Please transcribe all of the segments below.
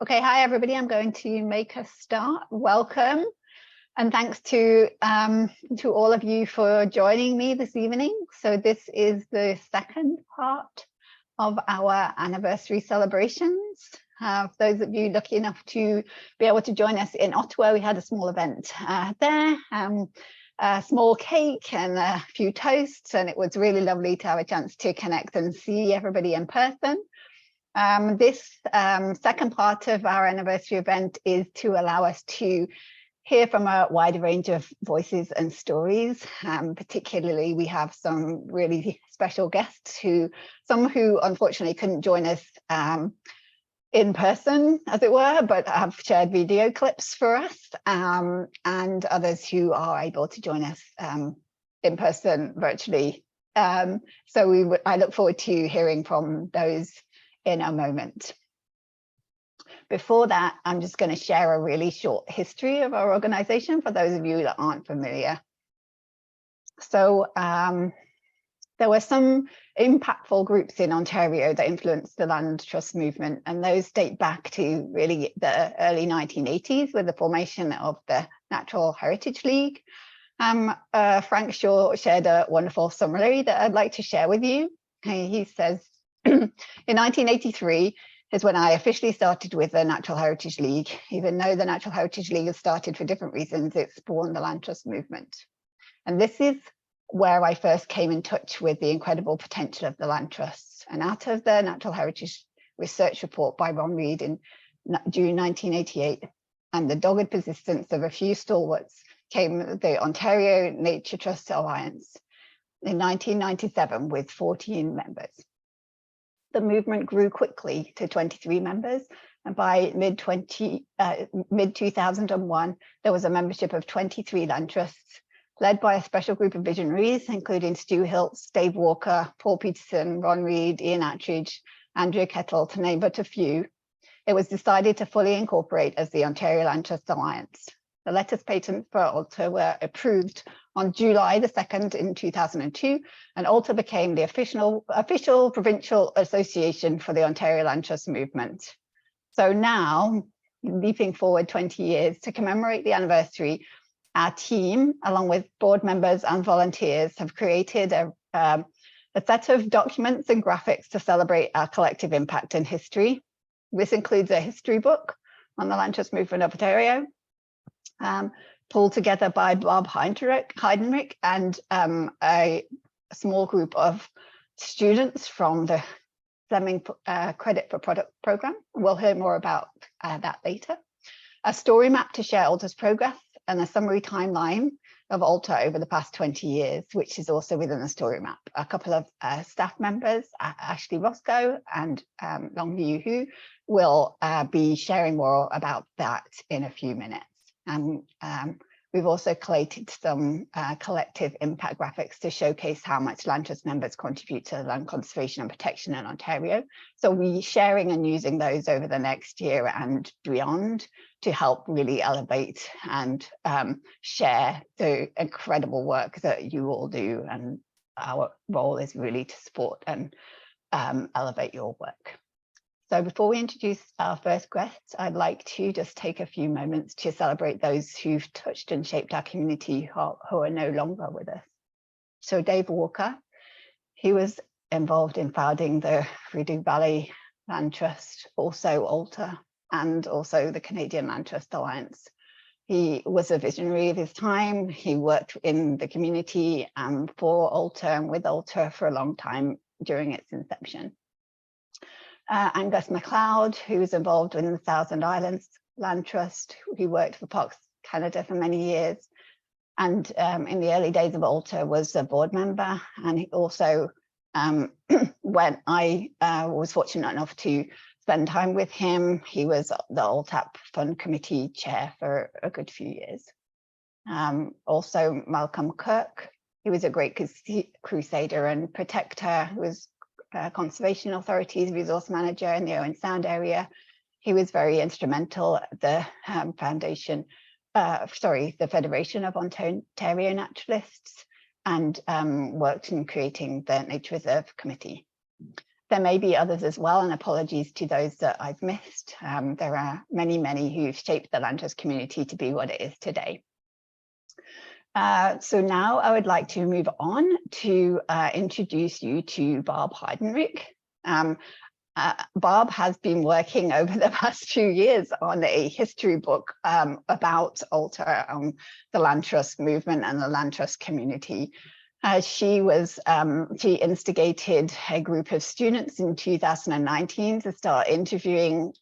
Okay, hi everybody. I'm going to make a start. Welcome, and thanks to all of you for joining me this evening. So this is the second part of our anniversary celebrations. For those of you lucky enough to be able to join us in Ottawa, we had a small event there, a small cake and a few toasts, and it was really lovely to have a chance to connect and see everybody in person. This second part of our anniversary event is to allow us to hear from a wide range of voices and stories. Particularly, we have some really special guests some who unfortunately couldn't join us in person, as it were, but have shared video clips for us, and others who are able to join us in person virtually. I look forward to hearing from those in a moment. Before that, I'm just going to share a really short history of our organization for those of you that aren't familiar. So there were some impactful groups in Ontario that influenced the land trust movement, and those date back to really the early 1980s with the formation of the Natural Heritage League. Frank Shaw shared a wonderful summary that I'd like to share with you. He says, in 1983 is when I officially started with the Natural Heritage League. Even though the Natural Heritage League has started for different reasons, it spawned the land trust movement. And this is where I first came in touch with the incredible potential of the land trusts. And out of the Natural Heritage Research Report by Ron Reed in June 1988, and the dogged persistence of a few stalwarts, came the Ontario Nature Trust Alliance in 1997 with 14 members. The movement grew quickly to 23 members, and by mid-2001, there was a membership of 23 land trusts, led by a special group of visionaries, including Stu Hiltz, Dave Walker, Paul Peterson, Ron Reed, Ian Attridge, Andrea Kettle, to name but a few. It was decided to fully incorporate as the Ontario Land Trust Alliance. The letters patent for OLTA were approved on July the 2nd in 2002, and OLTA became the official provincial association for the Ontario Land Trust movement. So now, leaping forward 20 years to commemorate the anniversary, our team, along with board members and volunteers, have created a set of documents and graphics to celebrate our collective impact and history. This includes a history book on the Land Trust movement of Ontario, pulled together by Bob Heidenreich and a small group of students from the Fleming Credit for Product program. We'll hear more about that later. A story map to share OLTA's progress, and a summary timeline of OLTA over the past 20 years, which is also within the story map. A couple of staff members, Ashley Roscoe and Longview Hu, will be sharing more about that in a few minutes. We've also collated some collective impact graphics to showcase how much land trust members contribute to land conservation and protection in Ontario. So we're sharing and using those over the next year and beyond to help really elevate and share the incredible work that you all do. And our role is really to support and elevate your work. So before we introduce our first guests, I'd like to just take a few moments to celebrate those who've touched and shaped our community who are no longer with us. So Dave Walker, he was involved in founding the Rideau Valley Land Trust, also OLTA, and also the Canadian Land Trust Alliance. He was a visionary of his time. He worked in the community for OLTA and with OLTA for a long time during its inception. Angus MacLeod, who was involved in the Thousand Islands Land Trust. He worked for Parks Canada for many years, and in the early days of OLTA was a board member. And he also, when I was fortunate enough to spend time with him, he was the OLTAP Fund Committee chair for a good few years. Also Malcolm Kirk, he was a great crusader and protector, who was Conservation Authority's resource manager in the Owen Sound area. He was very instrumental at the the Federation of Ontario Naturalists, and worked in creating the Nature Reserve Committee. there may be others as well, and apologies to those that I've missed. There are many, many who've shaped the land trust community to be what it is today. So now I would like to move on to introduce you to Barb Heidenreich. Barb has been working over the past few years on a history book about OLTA, the land trust movement and the land trust community. She instigated a group of students in 2019 to start interviewing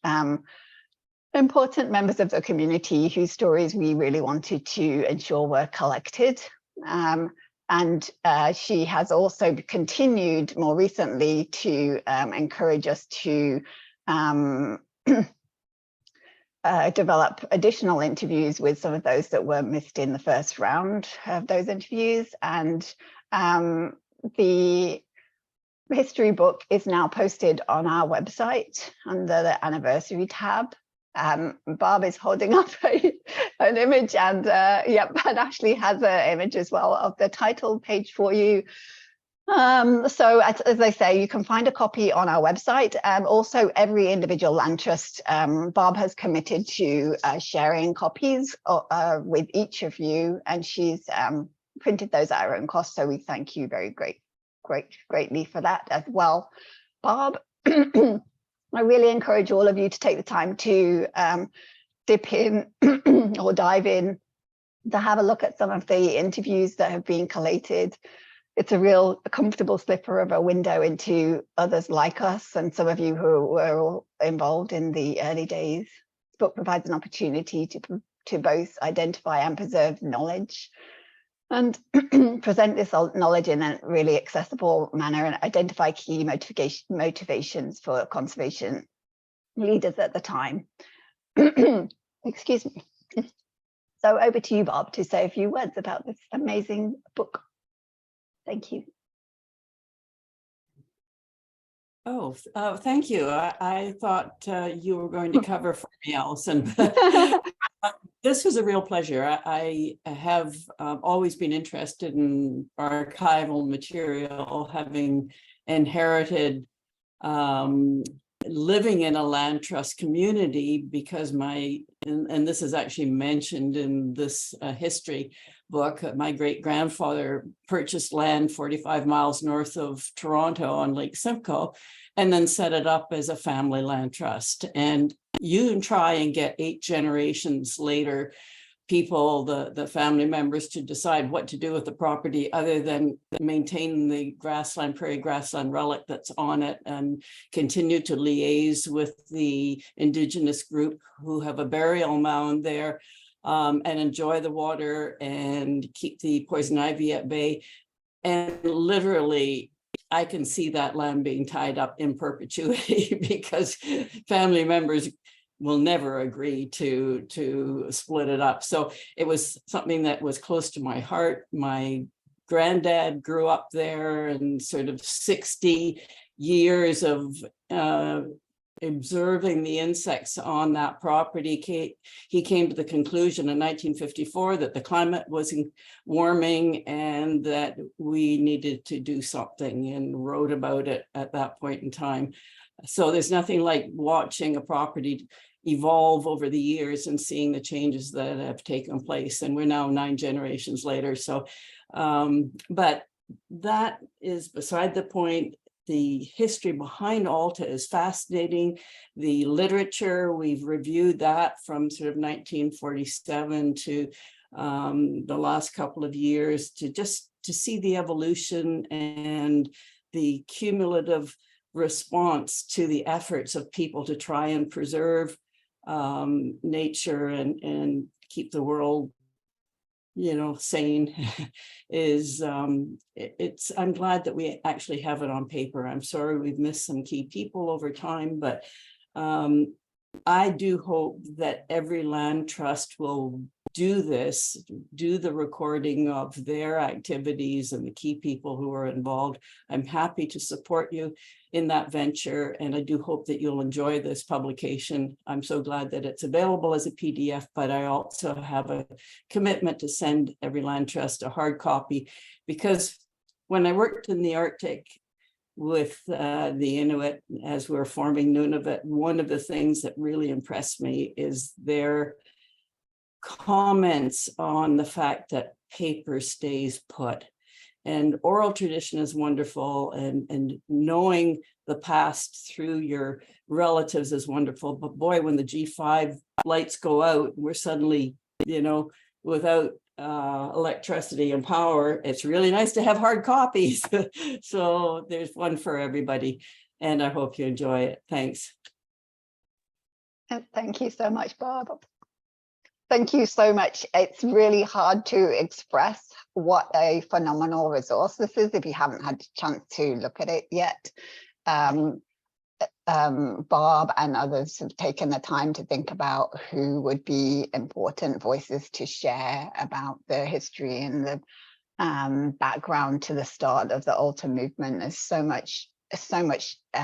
important members of the community whose stories we really wanted to ensure were collected. And she has also continued more recently to encourage us to develop additional interviews with some of those that were missed in the first round of those interviews. And the history book is now posted on our website under the anniversary tab. Barb is holding up an image, and and Ashley has an image as well of the title page for you. So as I say, you can find a copy on our website. Also, every individual land trust, Barb has committed to sharing copies with each of you, and she's printed those at her own cost. So we thank you greatly for that as well, Barb. I really encourage all of you to take the time to dip in or dive in to have a look at some of the interviews that have been collated. It's a real comfortable slipper of a window into others like us and some of you who were involved in the early days. This book provides an opportunity to both identify and preserve knowledge and present this knowledge in a really accessible manner and identify key motivations for conservation leaders at the time. Excuse me. So over to you, Bob, to say a few words about this amazing book. Thank you. Oh, thank you. I thought you were going to cover for me, Alison. This was a real pleasure. I have always been interested in archival material, having inherited living in a land trust community, because and this is actually mentioned in this history book, my great-grandfather purchased land 45 miles north of Toronto on Lake Simcoe, and then set it up as a family land trust. And you can try and get 8 generations later, people, the family members, to decide what to do with the property other than maintain the prairie grassland relic that's on it, and continue to liaise with the Indigenous group who have a burial mound there, and enjoy the water and keep the poison ivy at bay. And literally, I can see that land being tied up in perpetuity because family members will never agree to split it up. So it was something that was close to my heart. My granddad grew up there, and sort of 60 years of observing the insects on that property, he came to the conclusion in 1954 that the climate was warming and that we needed to do something, and wrote about it at that point in time. So there's nothing like watching a property evolve over the years and seeing the changes that have taken place. And we're now 9 generations later. So, but that is beside the point. The history behind OLTA is fascinating. The literature, we've reviewed that from sort of 1947 to the last couple of years, to see the evolution and the cumulative response to the efforts of people to try and preserve nature and keep the world, sane. is I'm glad that we actually have it on paper. I'm sorry we've missed some key people over time, but I do hope that every land trust will do the recording of their activities and the key people who are involved. I'm happy to support you in that venture, and I do hope that you'll enjoy this publication. I'm so glad that it's available as a PDF, but I also have a commitment to send every land trust a hard copy, because when I worked in the Arctic, with the Inuit as we're forming Nunavut. One of the things that really impressed me is their comments on the fact that paper stays put. And oral tradition is wonderful, and knowing the past through your relatives is wonderful. But boy, when the G5 lights go out, we're suddenly, without electricity and power. It's really nice to have hard copies. So there's one for everybody, and I hope you enjoy it. Thanks. And thank you so much, Barb. Thank you so much. It's really hard to express what a phenomenal resource this is if you haven't had a chance to look at it yet. Barb and others have taken the time to think about who would be important voices to share about the history and the background to the start of the OLTA movement. There's so much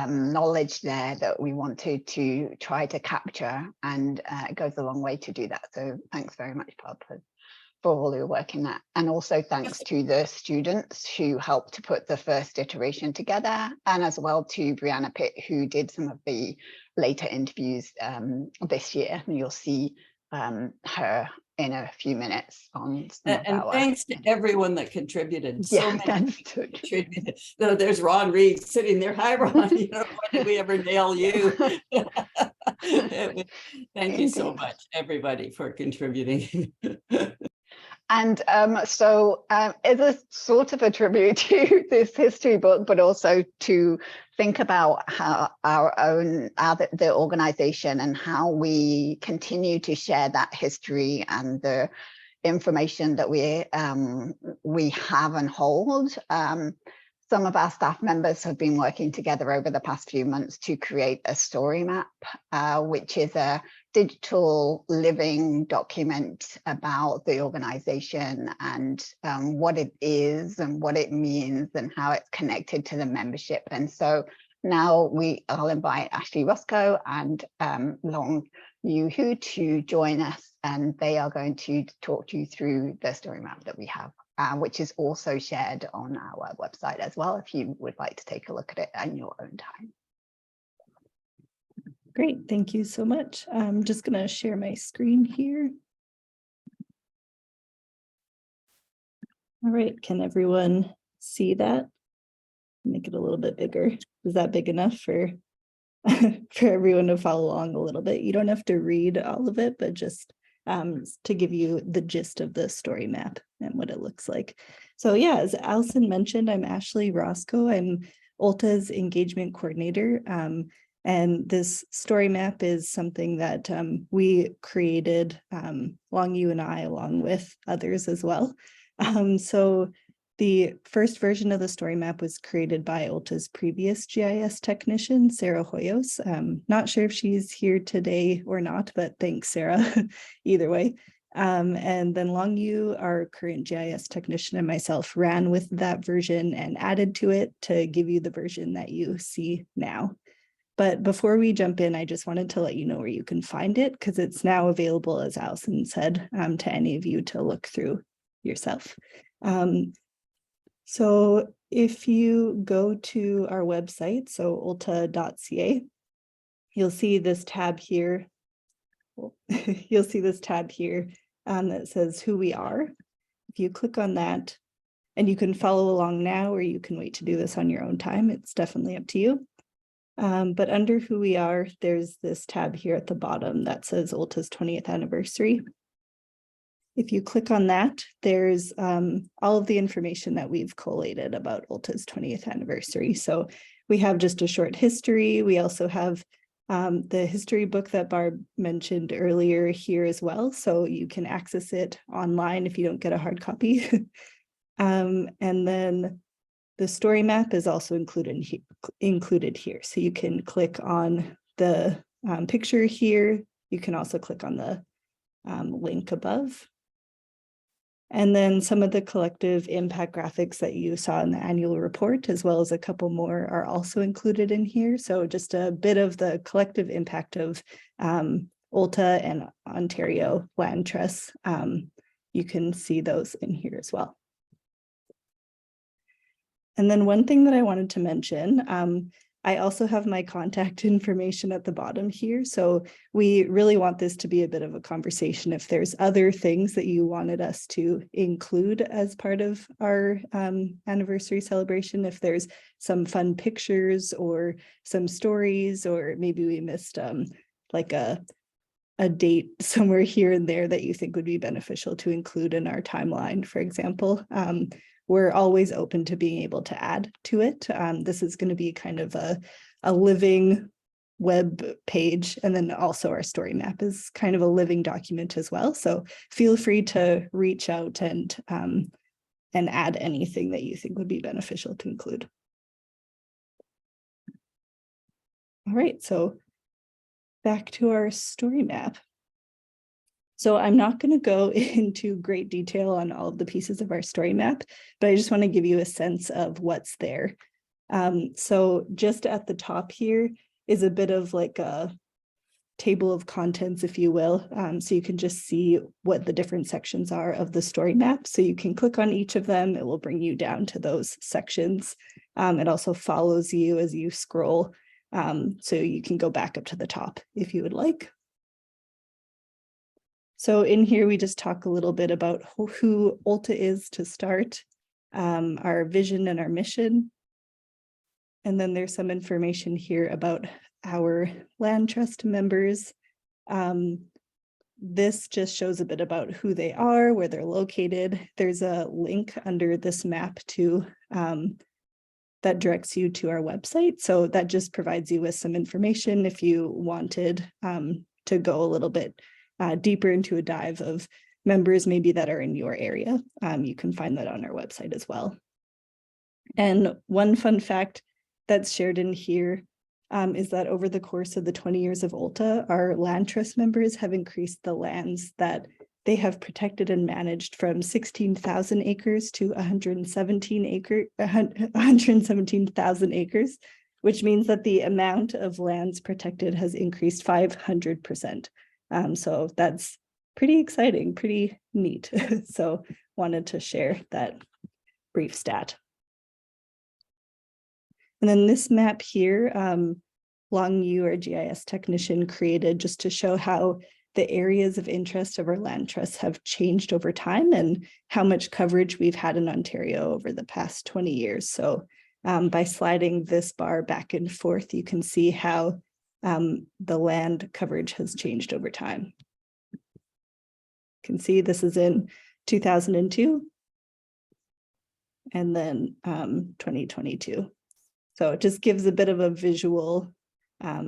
knowledge there that we wanted to try to capture, and it goes a long way to do that. So thanks very much, Barb, for all your work in that. And also thanks to the students who helped to put the first iteration together, and as well to Brianna Pitt, who did some of the later interviews this year. And you'll see her in a few minutes on and thanks to everyone that contributed. So many contributed. No, there's Ron Reed sitting there. Hi, Ron. When did we ever nail you? Thank you so much, everybody, for contributing. And so it's a sort of a tribute to this history book, but also to think about how the organization and how we continue to share that history and the information that we have and hold. Some of our staff members have been working together over the past few months to create a story map, which is a digital living document about the organization and what it is and what it means and how it's connected to the membership. And so now I'll invite Ashley Roscoe and Long Yu Hu to join us, and they are going to talk you through the story map that we have, which is also shared on our website as well, if you would like to take a look at it in your own time. Great, thank you so much. I'm just going to share my screen here. All right, can everyone see that? Make it a little bit bigger. Is that big enough for everyone to follow along a little bit? You don't have to read all of it, but just to give you the gist of the story map and what it looks like. So yeah, as Allison mentioned, I'm Ashley Roscoe. I'm OLTA's engagement coordinator. And this story map is something that we created, Long Yu and I, along with others as well. So the first version of the story map was created by OLTA's previous GIS technician, Sarah Hoyos. Not sure if she's here today or not, but thanks, Sarah, either way. And then Long Yu, our current GIS technician, and myself ran with that version and added to it to give you the version that you see now. But before we jump in, I just wanted to let you know where you can find it, because it's now available, as Allison said, to any of you to look through yourself. So if you go to our website, so olta.ca, you'll see this tab here. You'll see this tab here that says who we are. If you click on that, and you can follow along now, or you can wait to do this on your own time. It's definitely up to you. But under who we are, there's this tab here at the bottom that says OLTA's 20th anniversary. If you click on that, there's all of the information that we've collated about OLTA's 20th anniversary. So we have just a short history. We also have the history book that Barb mentioned earlier here as well. So you can access it online if you don't get a hard copy. And then the story map is also included here. So you can click on the picture here. You can also click on the link above. And then some of the collective impact graphics that you saw in the annual report, as well as a couple more, are also included in here. So just a bit of the collective impact of OLTA and Ontario Land Trust. You can see those in here as well. And then one thing that I wanted to mention, I also have my contact information at the bottom here. So we really want this to be a bit of a conversation. If there's other things that you wanted us to include as part of our anniversary celebration, if there's some fun pictures or some stories, or maybe we missed like a date somewhere here and there that you think would be beneficial to include in our timeline, for example, we're always open to being able to add to it. This is going to be kind of a living web page. And then also our story map is kind of a living document as well. So feel free to reach out and add anything that you think would be beneficial to include. All right, so back to our story map. So I'm not going to go into great detail on all of the pieces of our story map, but I just want to give you a sense of what's there. So just at the top here is a bit of like a table of contents, if you will. So you can just see what the different sections are of the story map. So you can click on each of them. It will bring you down to those sections. It also follows you as you scroll. So you can go back up to the top if you would like. So in here, we just talk a little bit about who OLTA is to start, our vision and our mission. And then there's some information here about our land trust members. This just shows a bit about who they are, where they're located. There's a link under this map to that directs you to our website. So that just provides you with some information if you wanted to go a little bit deeper into a dive of members maybe that are in your area. You can find that on our website as well. And one fun fact that's shared in here is that over the course of the 20 years of OLTA, our land trust members have increased the lands that they have protected and managed from 16,000 acres to 117,000 acres, which means that the amount of lands protected has increased 500%. So that's pretty exciting, pretty neat. So wanted to share that brief stat. And then this map here, Long Yu, our GIS technician, created just to show how the areas of interest of our land trusts have changed over time and how much coverage we've had in Ontario over the past 20 years. So by sliding this bar back and forth, you can see how the land coverage has changed over time. You can see this is in 2002 and then 2022. So it just gives a bit of a visual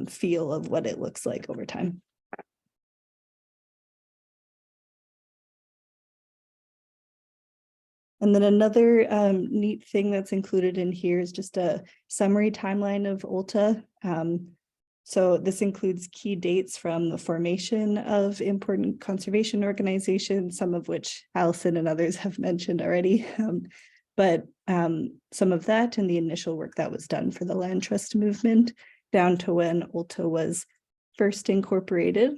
feel of what it looks like over time. And then another neat thing that's included in here is just a summary timeline of OLTA. So this includes key dates from the formation of important conservation organizations, some of which Allison and others have mentioned already. But some of that and the initial work that was done for the land trust movement down to when OLTA was first incorporated.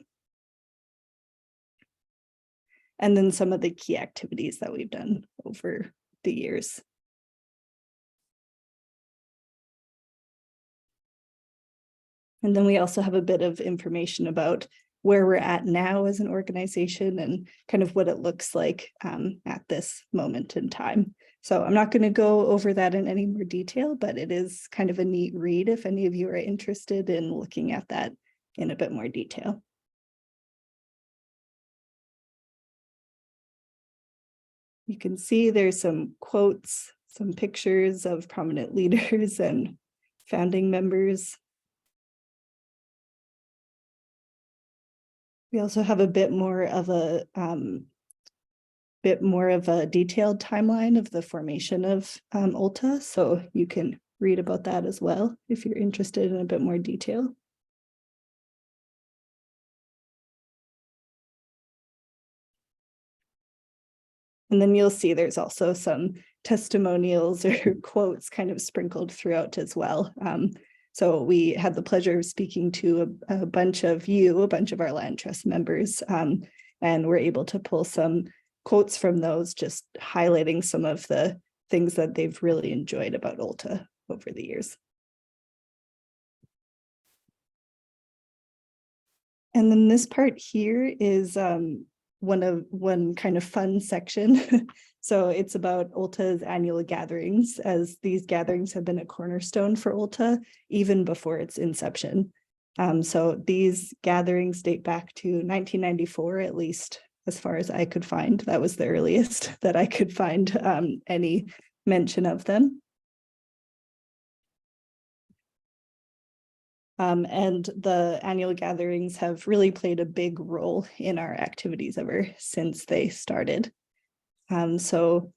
And then some of the key activities that we've done over the years. And then we also have a bit of information about where we're at now as an organization and kind of what it looks like at this moment in time. So I'm not going to go over that in any more detail, but it is kind of a neat read if any of you are interested in looking at that in a bit more detail. You can see there's some quotes, some pictures of prominent leaders and founding members. We also have a bit more of a detailed timeline of the formation of OLTA, so you can read about that as well if you're interested in a bit more detail. And then you'll see there's also some testimonials or quotes kind of sprinkled throughout as well. So we had the pleasure of speaking to a bunch of our land trust members, and we're able to pull some quotes from those, just highlighting some of the things that they've really enjoyed about OLTA over the years. And then this part here is one kind of fun section. So it's about OLTA's annual gatherings, as these gatherings have been a cornerstone for OLTA even before its inception. So these gatherings date back to 1994, at least as far as I could find. That was the earliest that I could find any mention of them. And the annual gatherings have really played a big role in our activities ever since they started. So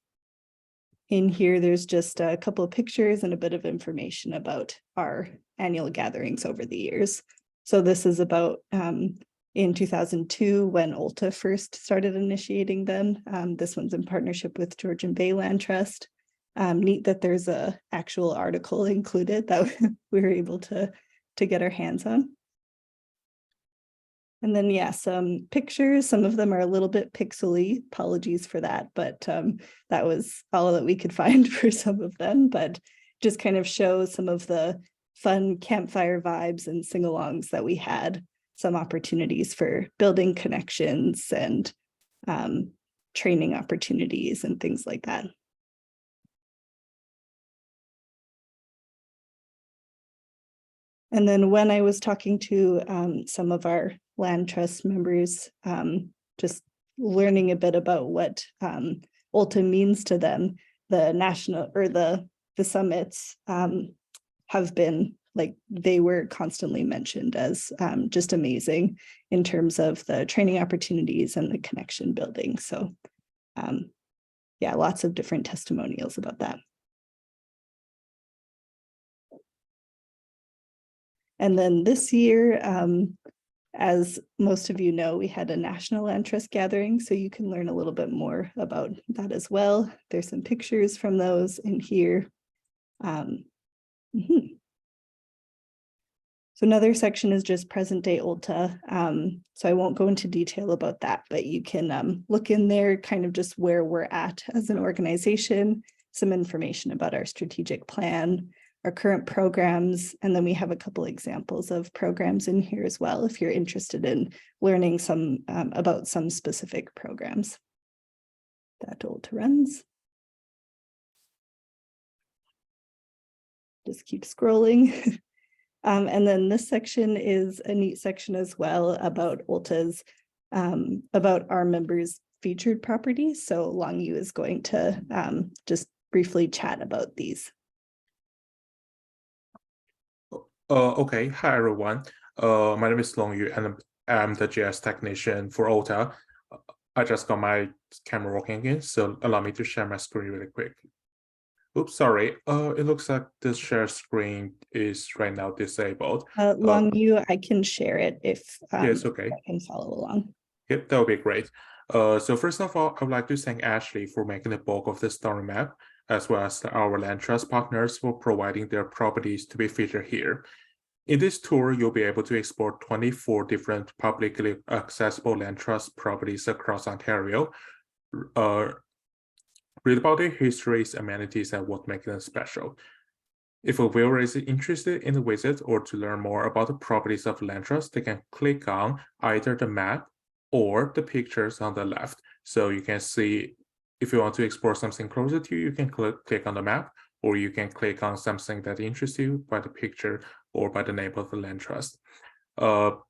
in here, there's just a couple of pictures and a bit of information about our annual gatherings over the years. So this is about in 2002 when OLTA first started initiating them. This one's in partnership with Georgian Bay Land Trust. Neat that there's a actual article included that we were able to get our hands on. And then, yeah, some pictures. Some of them are a little bit pixely. Apologies for that, but that was all that we could find for some of them, but just kind of shows some of the fun campfire vibes and sing-alongs that we had, some opportunities for building connections and training opportunities and things like that. And then when I was talking to some of our land trust members, just learning a bit about what OLTA means to them, the national or the summits have been like, they were constantly mentioned as just amazing in terms of the training opportunities and the connection building. So yeah, lots of different testimonials about that. And then this year, as most of you know, we had a National Land Trust gathering, so you can learn a little bit more about that as well. There's some pictures from those in here. So another section is just present day OLTA. So I won't go into detail about that, but you can look in there, kind of just where we're at as an organization, some information about our strategic plan, our current programs, and then we have a couple examples of programs in here as well, if you're interested in learning some about some specific programs that OLTA runs. Just keep scrolling. And then this section is a neat section as well about OLTA's, about our members' featured properties. So Long Yu is going to just briefly chat about these. Okay, hi everyone. My name is Long Yu and I'm the GIS technician for OLTA. I just got my camera working again, so allow me to share my screen really quick. Oops, sorry. It looks like this share screen is right now disabled. Long Yu, I can share it if yes, okay. I can follow along. Yep, that would be great. So first of all, I would like to thank Ashley for making the bulk of the story map, as well as our land trust partners for providing their properties to be featured here. In this tour, you'll be able to explore 24 different publicly accessible land trust properties across Ontario. Read about their histories, amenities, and what makes them special. If a viewer is interested in the visit or to learn more about the properties of land trust, they can click on either the map or the pictures on the left. So you can see, if you want to explore something closer to you, you can click on the map, or you can click on something that interests you by the picture or by the name of the land trust. Now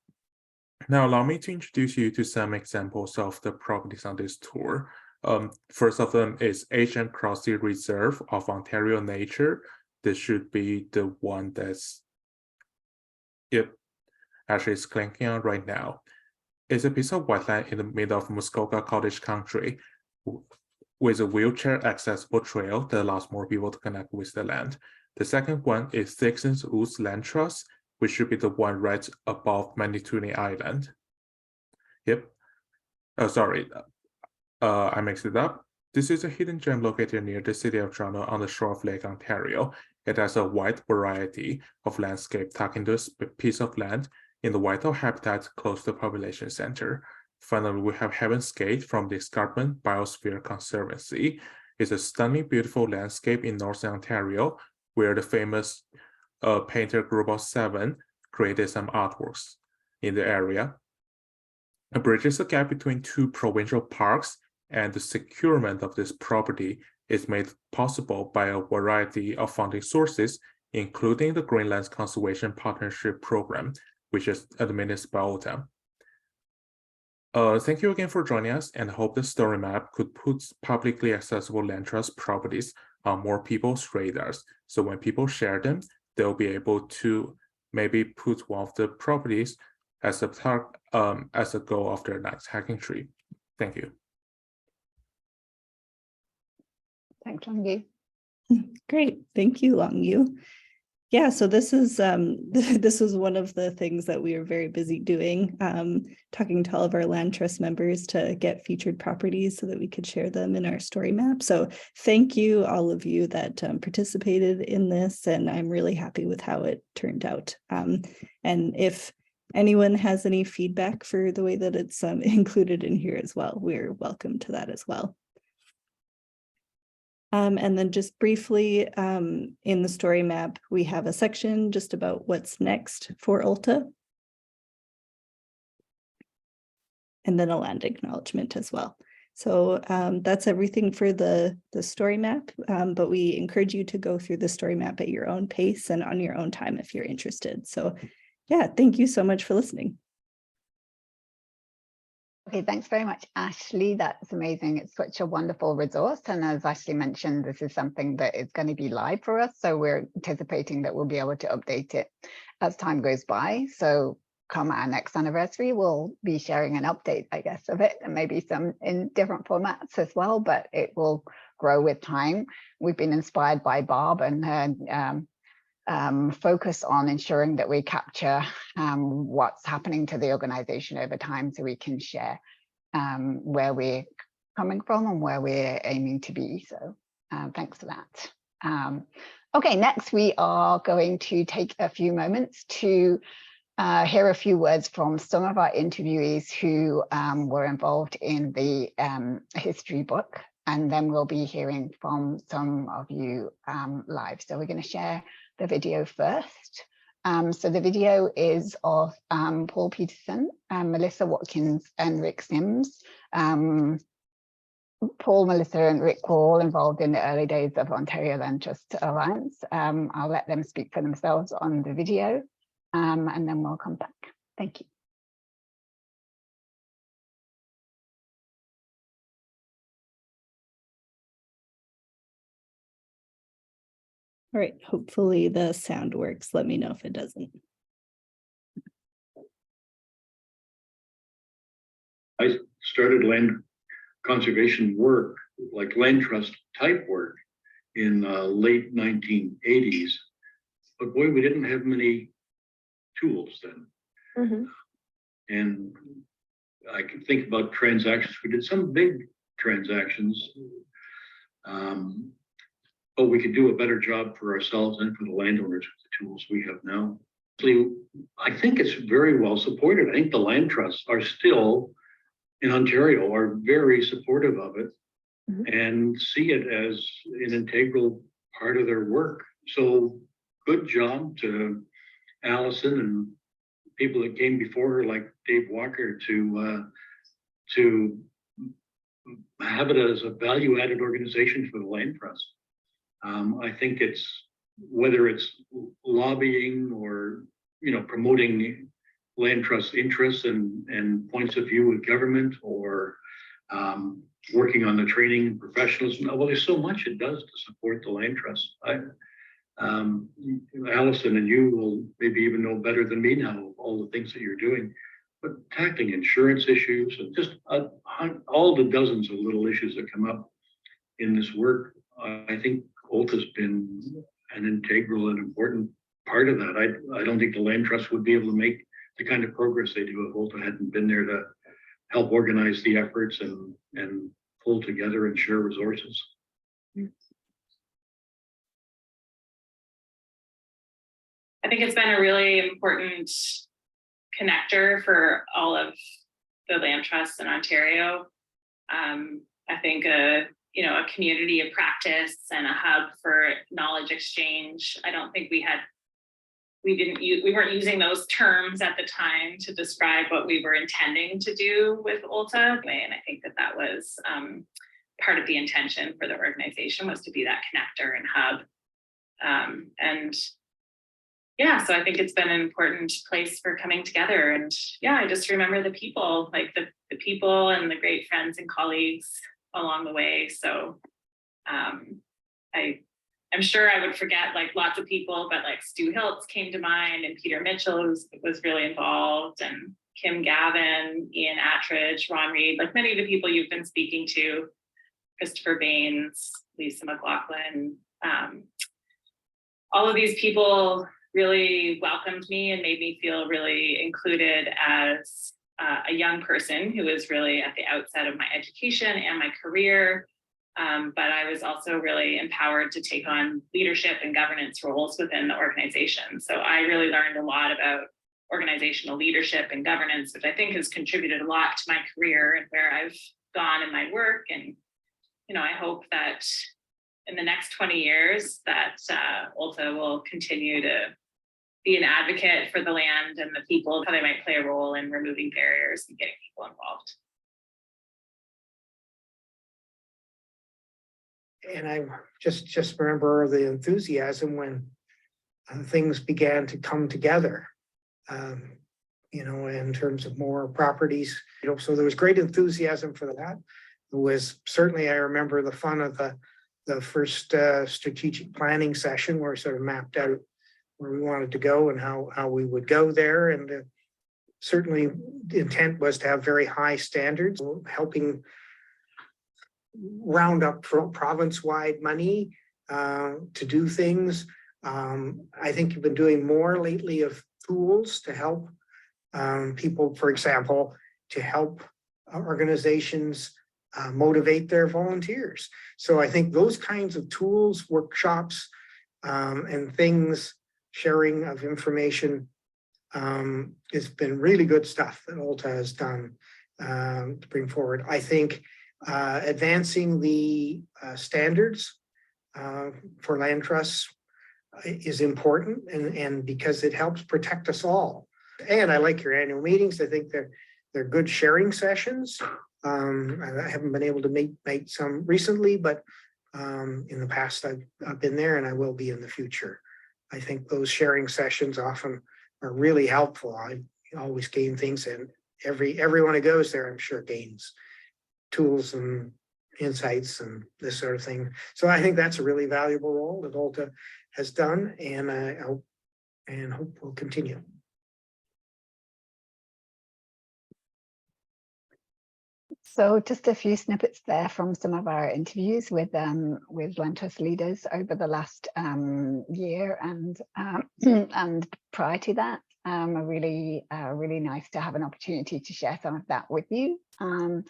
allow me to introduce you to some examples of the properties on this tour. First of them is Ancient Crossy Reserve of Ontario Nature. This should be the one that's, yep, actually it's clicking on right now. It's a piece of wetland in the middle of Muskoka Cottage Country with a wheelchair accessible trail that allows more people to connect with the land. The second one is Dixon's Woods Land Trust, which should be the one right above Manitounie Island. Yep. Oh, sorry. I mixed it up. This is a hidden gem located near the city of Toronto on the shore of Lake Ontario. It has a wide variety of landscape tucked into a piece of land in the vital habitat close to the population center. Finally, we have Heaven's Gate from the Escarpment Biosphere Conservancy. is a stunning, beautiful landscape in Northern Ontario, where the famous painter group of 7 created some artworks in the area. It bridges the gap between 2 provincial parks, and the securement of this property is made possible by a variety of funding sources, including the Greenlands Conservation Partnership Program, which is administered by OLTA. Thank you again for joining us, and hope the story map could put publicly accessible land trust properties on more people's radars. So when people share them, they'll be able to maybe put one of the properties as a goal of their next hacking tree. Thank you. Thanks, Longyu. Great, thank you, Longyu. Yeah, so this is this was one of the things that we are very busy doing, talking to all of our land trust members to get featured properties so that we could share them in our story map. So thank you, all of you that participated in this, and I'm really happy with how it turned out. And if anyone has any feedback for the way that it's included in here as well, we're welcome to that as well. And then just briefly, in the story map, we have a section just about what's next for OLTA. And then a land acknowledgement as well. So that's everything for the story map, but we encourage you to go through the story map at your own pace and on your own time if you're interested. So yeah, thank you so much for listening. Okay, thanks very much, Ashley. That's amazing. It's such a wonderful resource. And as Ashley mentioned, this is something that is going to be live for us. So we're anticipating that we'll be able to update it as time goes by. So come our next anniversary, we'll be sharing an update, I guess, of it, and maybe some in different formats as well, but it will grow with time. We've been inspired by Barb and her focus on ensuring that we capture what's happening to the organization over time, so we can share where we're coming from and where we're aiming to be. So thanks for that. Okay, next we are going to take a few moments to hear a few words from some of our interviewees who were involved in the history book, and then we'll be hearing from some of you live. So we're going to share the video first. So the video is of Paul Peterson, Melissa Watkins, and Rick Sims. Paul, Melissa, and Rick were all involved in the early days of Ontario Land Trust Alliance. I'll let them speak for themselves on the video, and then we'll come back. Thank you. All right, hopefully the sound works. Let me know if it doesn't. I started land conservation work, like land trust type work, in late 1980s. But boy, we didn't have many tools then. Mm-hmm. And I could think about transactions. We did some big transactions. But we could do a better job for ourselves and for the landowners with the tools we have now. I think it's very well supported. I think the land trusts are still, in Ontario, are very supportive of it, mm-hmm. and see it as an integral part of their work. So good job to Allison and people that came before her, like Dave Walker, to have it as a value-added organization for the land trust. I think it's, whether it's lobbying or, promoting land trust interests and points of view with government, or working on the training and professionalism. Well, there's so much it does to support the land trust. Allison and you will maybe even know better than me now all the things that you're doing, but tackling insurance issues and just all the dozens of little issues that come up in this work. I think OLTA's been an integral and important part of that. I don't think the land trust would be able to make the kind of progress they do if OLTA hadn't been there to help organize the efforts and pull together and share resources. I think it's been a really important connector for all of the land trusts in Ontario. I think a community of practice and a hub for knowledge exchange. I don't think we weren't using those terms at the time to describe what we were intending to do with OLTA. And I think that was part of the intention for the organization, was to be that connector and hub. And yeah, so I think it's been an important place for coming together. And yeah, I just remember the people, like the people and the great friends and colleagues along the way. So I'm sure I would forget like lots of people, but like Stu Hiltz came to mind, and Peter Mitchell was really involved, and Kim Gavin, Ian Attridge, Ron Reed, like many of the people you've been speaking to, Christopher Baines, Lisa McLaughlin. All of these people really welcomed me and made me feel really included as a young person who was really at the outset of my education and my career. But I was also really empowered to take on leadership and governance roles within the organization. So I really learned a lot about organizational leadership and governance, which I think has contributed a lot to my career and where I've gone in my work. And, I hope that in the next 20 years that OLTA will continue to be an advocate for the land and the people, how they might play a role in removing barriers and getting people involved. And I just remember the enthusiasm when things began to come together, in terms of more properties, so there was great enthusiasm for that. It was certainly, I remember the fun of the first strategic planning session where we sort of mapped out where we wanted to go and how we would go there. And certainly the intent was to have very high standards, helping round up province-wide money to do things. I think you've been doing more lately of tools to help people, for example, to help organizations motivate their volunteers. So I think those kinds of tools, workshops, and things, sharing of information, has been really good stuff that OLTA has done to bring forward. I think advancing the standards for land trusts is important, and because it helps protect us all. And I like your annual meetings. I think they're good sharing sessions. I haven't been able to make some recently, but in the past I've been there, and I will be in the future. I think those sharing sessions often are really helpful. I always gain things, and everyone who goes there, I'm sure, gains tools and insights and this sort of thing. So I think that's a really valuable role that OLTA has done, and I hope will continue. So just a few snippets there from some of our interviews with land trust leaders over the last year and prior to that. Really nice to have an opportunity to share some of that with you. Some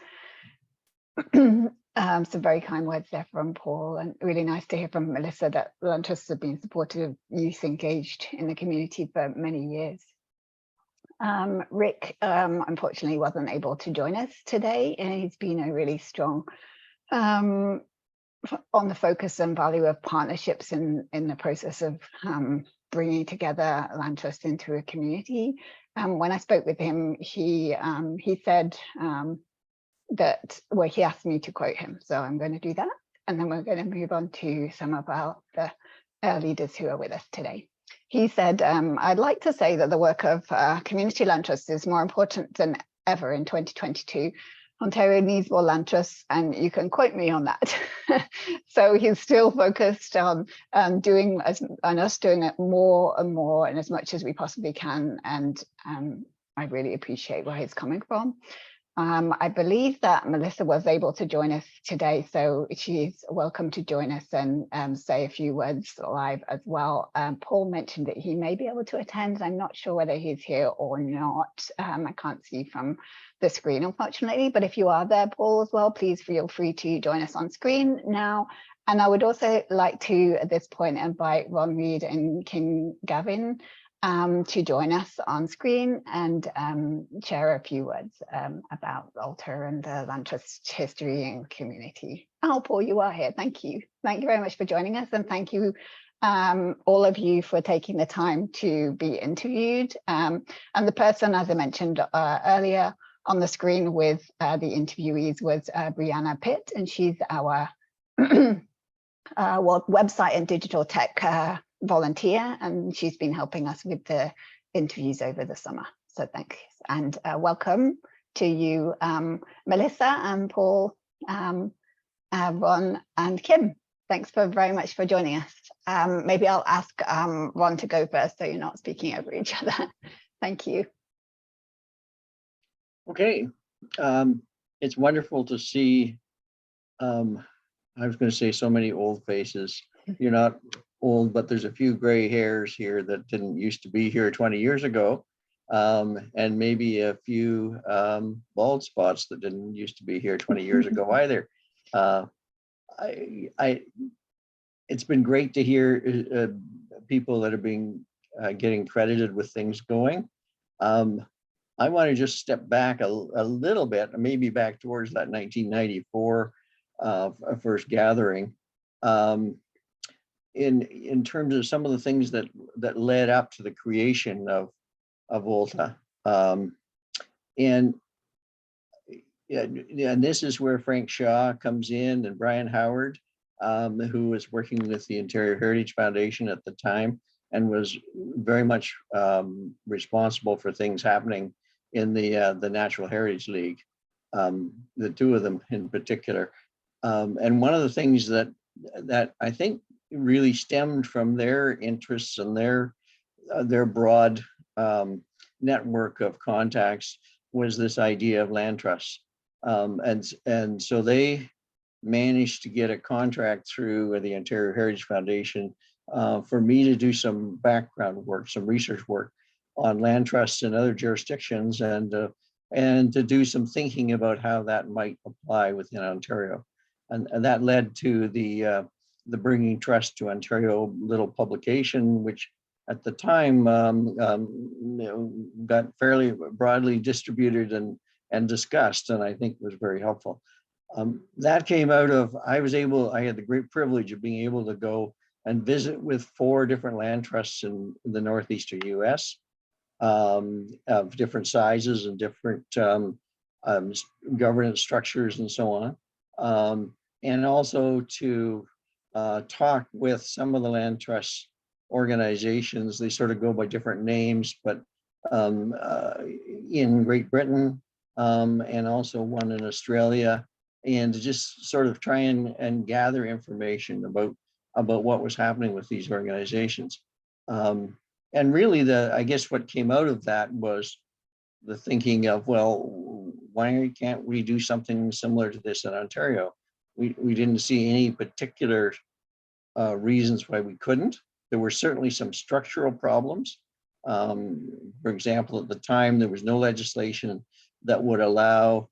very kind words there from Paul, and really nice to hear from Melissa that land trusts have been supportive of youth engaged in the community for many years. Rick unfortunately wasn't able to join us today, and he's been a really strong on the focus and value of partnerships in the process of bringing together land trust into a community. When I spoke with him, he said that, well, he asked me to quote him, so I'm going to do that, and then we're going to move on to some of the leaders who are with us today. He said, I'd like to say that the work of community land trusts is more important than ever in 2022. Ontario needs more land trusts, and you can quote me on that. So he's still focused on us doing it more and more and as much as we possibly can. And I really appreciate where he's coming from. I believe that Melissa was able to join us today, so she's welcome to join us and say a few words live as well. Paul mentioned that he may be able to attend. I'm not sure whether he's here or not. I can't see from the screen, unfortunately, but if you are there, Paul, as well, please feel free to join us on screen now. And I would also like to, at this point, invite Ron Reed and Kim Gavin to join us on screen and share a few words about OLTA and the Land Trust history and community. Oh, Paul, you are here. Thank you. Thank you very much for joining us, and thank you all of you for taking the time to be interviewed. And the person, as I mentioned earlier, on the screen with the interviewees was Brianna Pitt, and she's our website and digital tech volunteer, and she's been helping us with the interviews over the summer. So thanks, and welcome to you, Melissa and Paul, Ron and Kim. Thanks very much for joining us. Maybe I'll ask Ron to go first so you're not speaking over each other. Thank you. Okay, it's wonderful to see, I was going to say so many old faces. You're not old, but there's a few gray hairs here that didn't used to be here 20 years ago, and maybe a few bald spots that didn't used to be here 20 years ago either. It's been great to hear people that are getting credited with things going. I want to just step back a little bit, maybe back towards that 1994 first gathering. In terms of some of the things that led up to the creation of OLTA, and this is where Frank Shaw comes in, and Brian Howard, who was working with the Ontario Heritage Foundation at the time, and was very much responsible for things happening in the Natural Heritage League, the two of them in particular. And one of the things that I think really stemmed from their interests and their broad network of contacts was this idea of land trusts. And so they managed to get a contract through the Ontario Heritage Foundation for me to do some background work, some research work on land trusts in other jurisdictions, and to do some thinking about how that might apply within Ontario. And that led to the Bringing Trust to Ontario little publication, which at the time got fairly broadly distributed and discussed, and I think was very helpful. That came out of, I had the great privilege of being able to go and visit with 4 different land trusts in the northeastern US, of different sizes and different governance structures and so on. And also to talk with some of the land trust organizations. They sort of go by different names, but in Great Britain, and also one in Australia, and to just sort of try and gather information about what was happening with these organizations. And really, I guess what came out of that was the thinking of, well, why can't we do something similar to this in Ontario? We didn't see any particular reasons why we couldn't. There were certainly some structural problems. For example, at the time, there was no legislation that would allow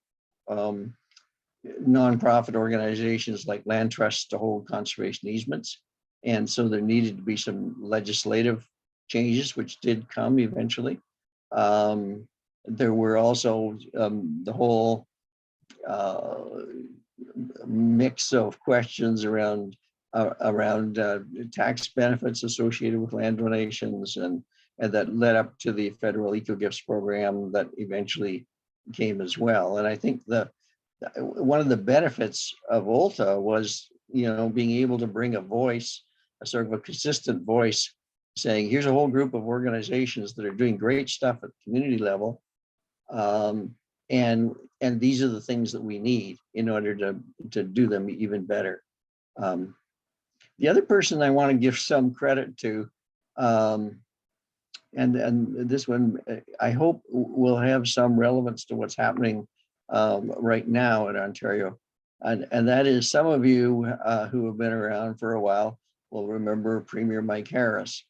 nonprofit organizations like land trusts to hold conservation easements. And so there needed to be some legislative changes, which did come eventually. There were also the whole mix of questions around tax benefits associated with land donations, and that led up to the federal eco gifts program that eventually came as well. And I think one of the benefits of OLTA was, being able to bring a voice, a sort of a consistent voice, saying, here's a whole group of organizations that are doing great stuff at the community level. And these are the things that we need in order to do them even better. The other person I want to give some credit to, and this one I hope will have some relevance to what's happening right now in Ontario, and that is, some of you who have been around for a while will remember Premier Mike Harris,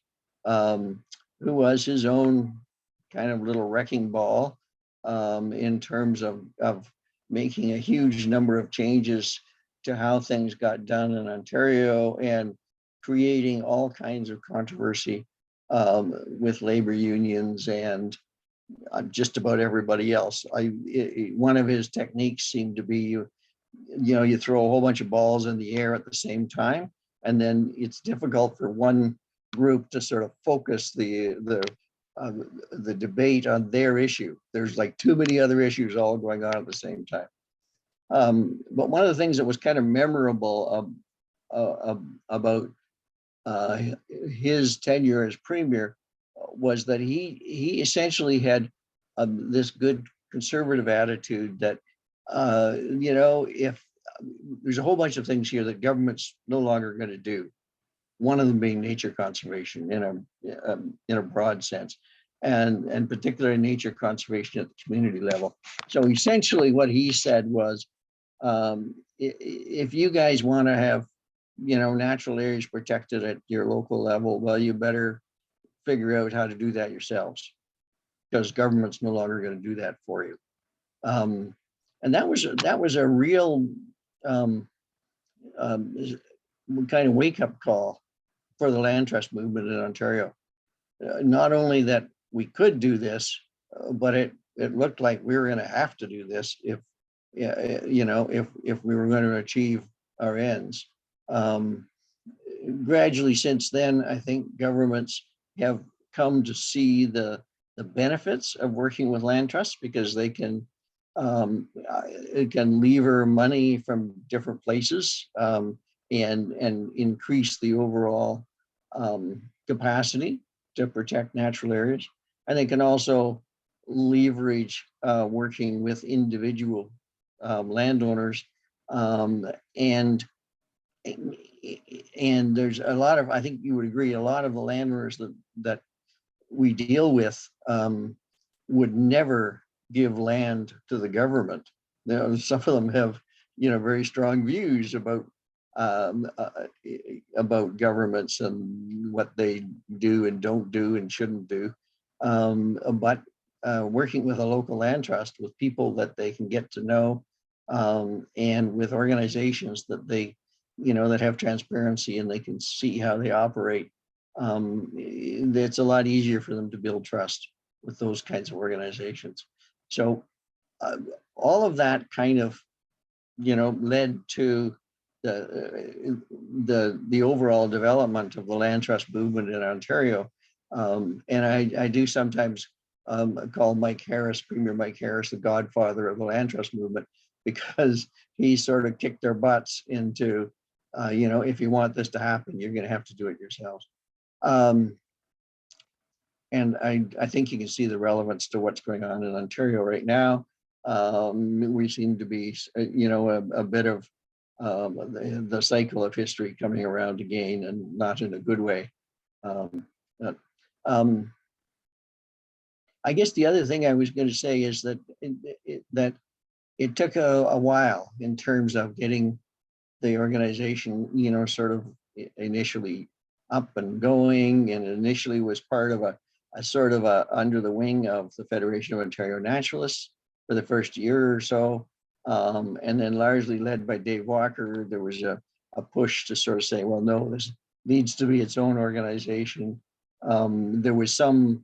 who was his own kind of little wrecking ball in terms of making a huge number of changes to how things got done in Ontario, and creating all kinds of controversy with labor unions and just about everybody else. One of his techniques seemed to be you throw a whole bunch of balls in the air at the same time, and then it's difficult for one group to sort of focus the debate on their issue. There's like too many other issues all going on at the same time. But one of the things that was kind of memorable about his tenure as premier was that he essentially had this good conservative attitude that if there's a whole bunch of things here that government's no longer going to do, one of them being nature conservation in a broad sense, and particularly nature conservation at the community level. So essentially what he said was, if you guys want to have natural areas protected at your local level, well, you better figure out how to do that yourselves, because government's no longer going to do that for you. And that was a real kind of wake-up call for the land trust movement in Ontario. Not only that we could do this, but it looked like we were going to have to do this if we were going to achieve our ends. Gradually since then, I think governments have come to see the benefits of working with land trusts, because they can lever money from different places and increase the overall capacity to protect natural areas. And they can also leverage working with individual landowners, and there's a lot of, I think you would agree, a lot of the landowners that we deal with would never give land to the government. Some of them have very strong views about governments and what they do and don't do and shouldn't do. But working with a local land trust, with people that they can get to know, and with organizations that they that have transparency and they can see how they operate, it's a lot easier for them to build trust with those kinds of organizations. So all of that kind of led to the overall development of the land trust movement in Ontario. And I do sometimes call Premier Mike Harris, the godfather of the land trust movement, because he sort of kicked their butts into if you want this to happen, you're going to have to do it yourselves. And I think you can see the relevance to what's going on in Ontario right now. We seem to be, a bit of the cycle of history coming around again, and not in a good way. I guess the other thing I was going to say is that it took a while in terms of getting the organization, sort of initially up and going, and initially was part of a sort of under the wing of the Federation of Ontario Naturalists for the first year or so. And then largely led by Dave Walker, there was a push to sort of say, well, no, this needs to be its own organization. There was some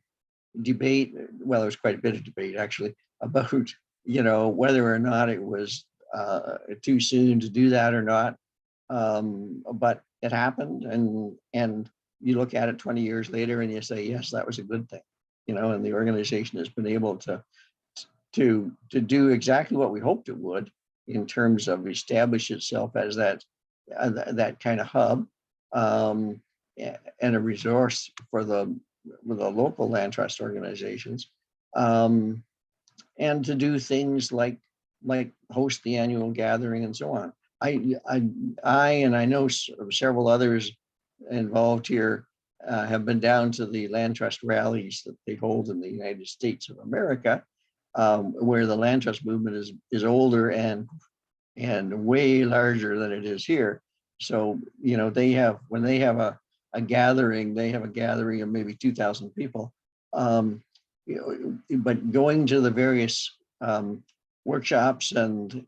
debate, well, there was quite a bit of debate actually, about, whether or not it was too soon to do that or not. But it happened, and you look at it 20 years later and you say, yes, that was a good thing, and the organization has been able to do exactly what we hoped it would, in terms of establish itself as that kind of hub, and a resource for the local land trust organizations, and to do things like host the annual gathering and so on. I and I know several others involved here have been down to the land trust rallies that they hold in the United States of America, where the land trust movement is older and way larger than it is here. So they have, when they have a gathering, they have a gathering of maybe 2,000 people. But going to the various workshops and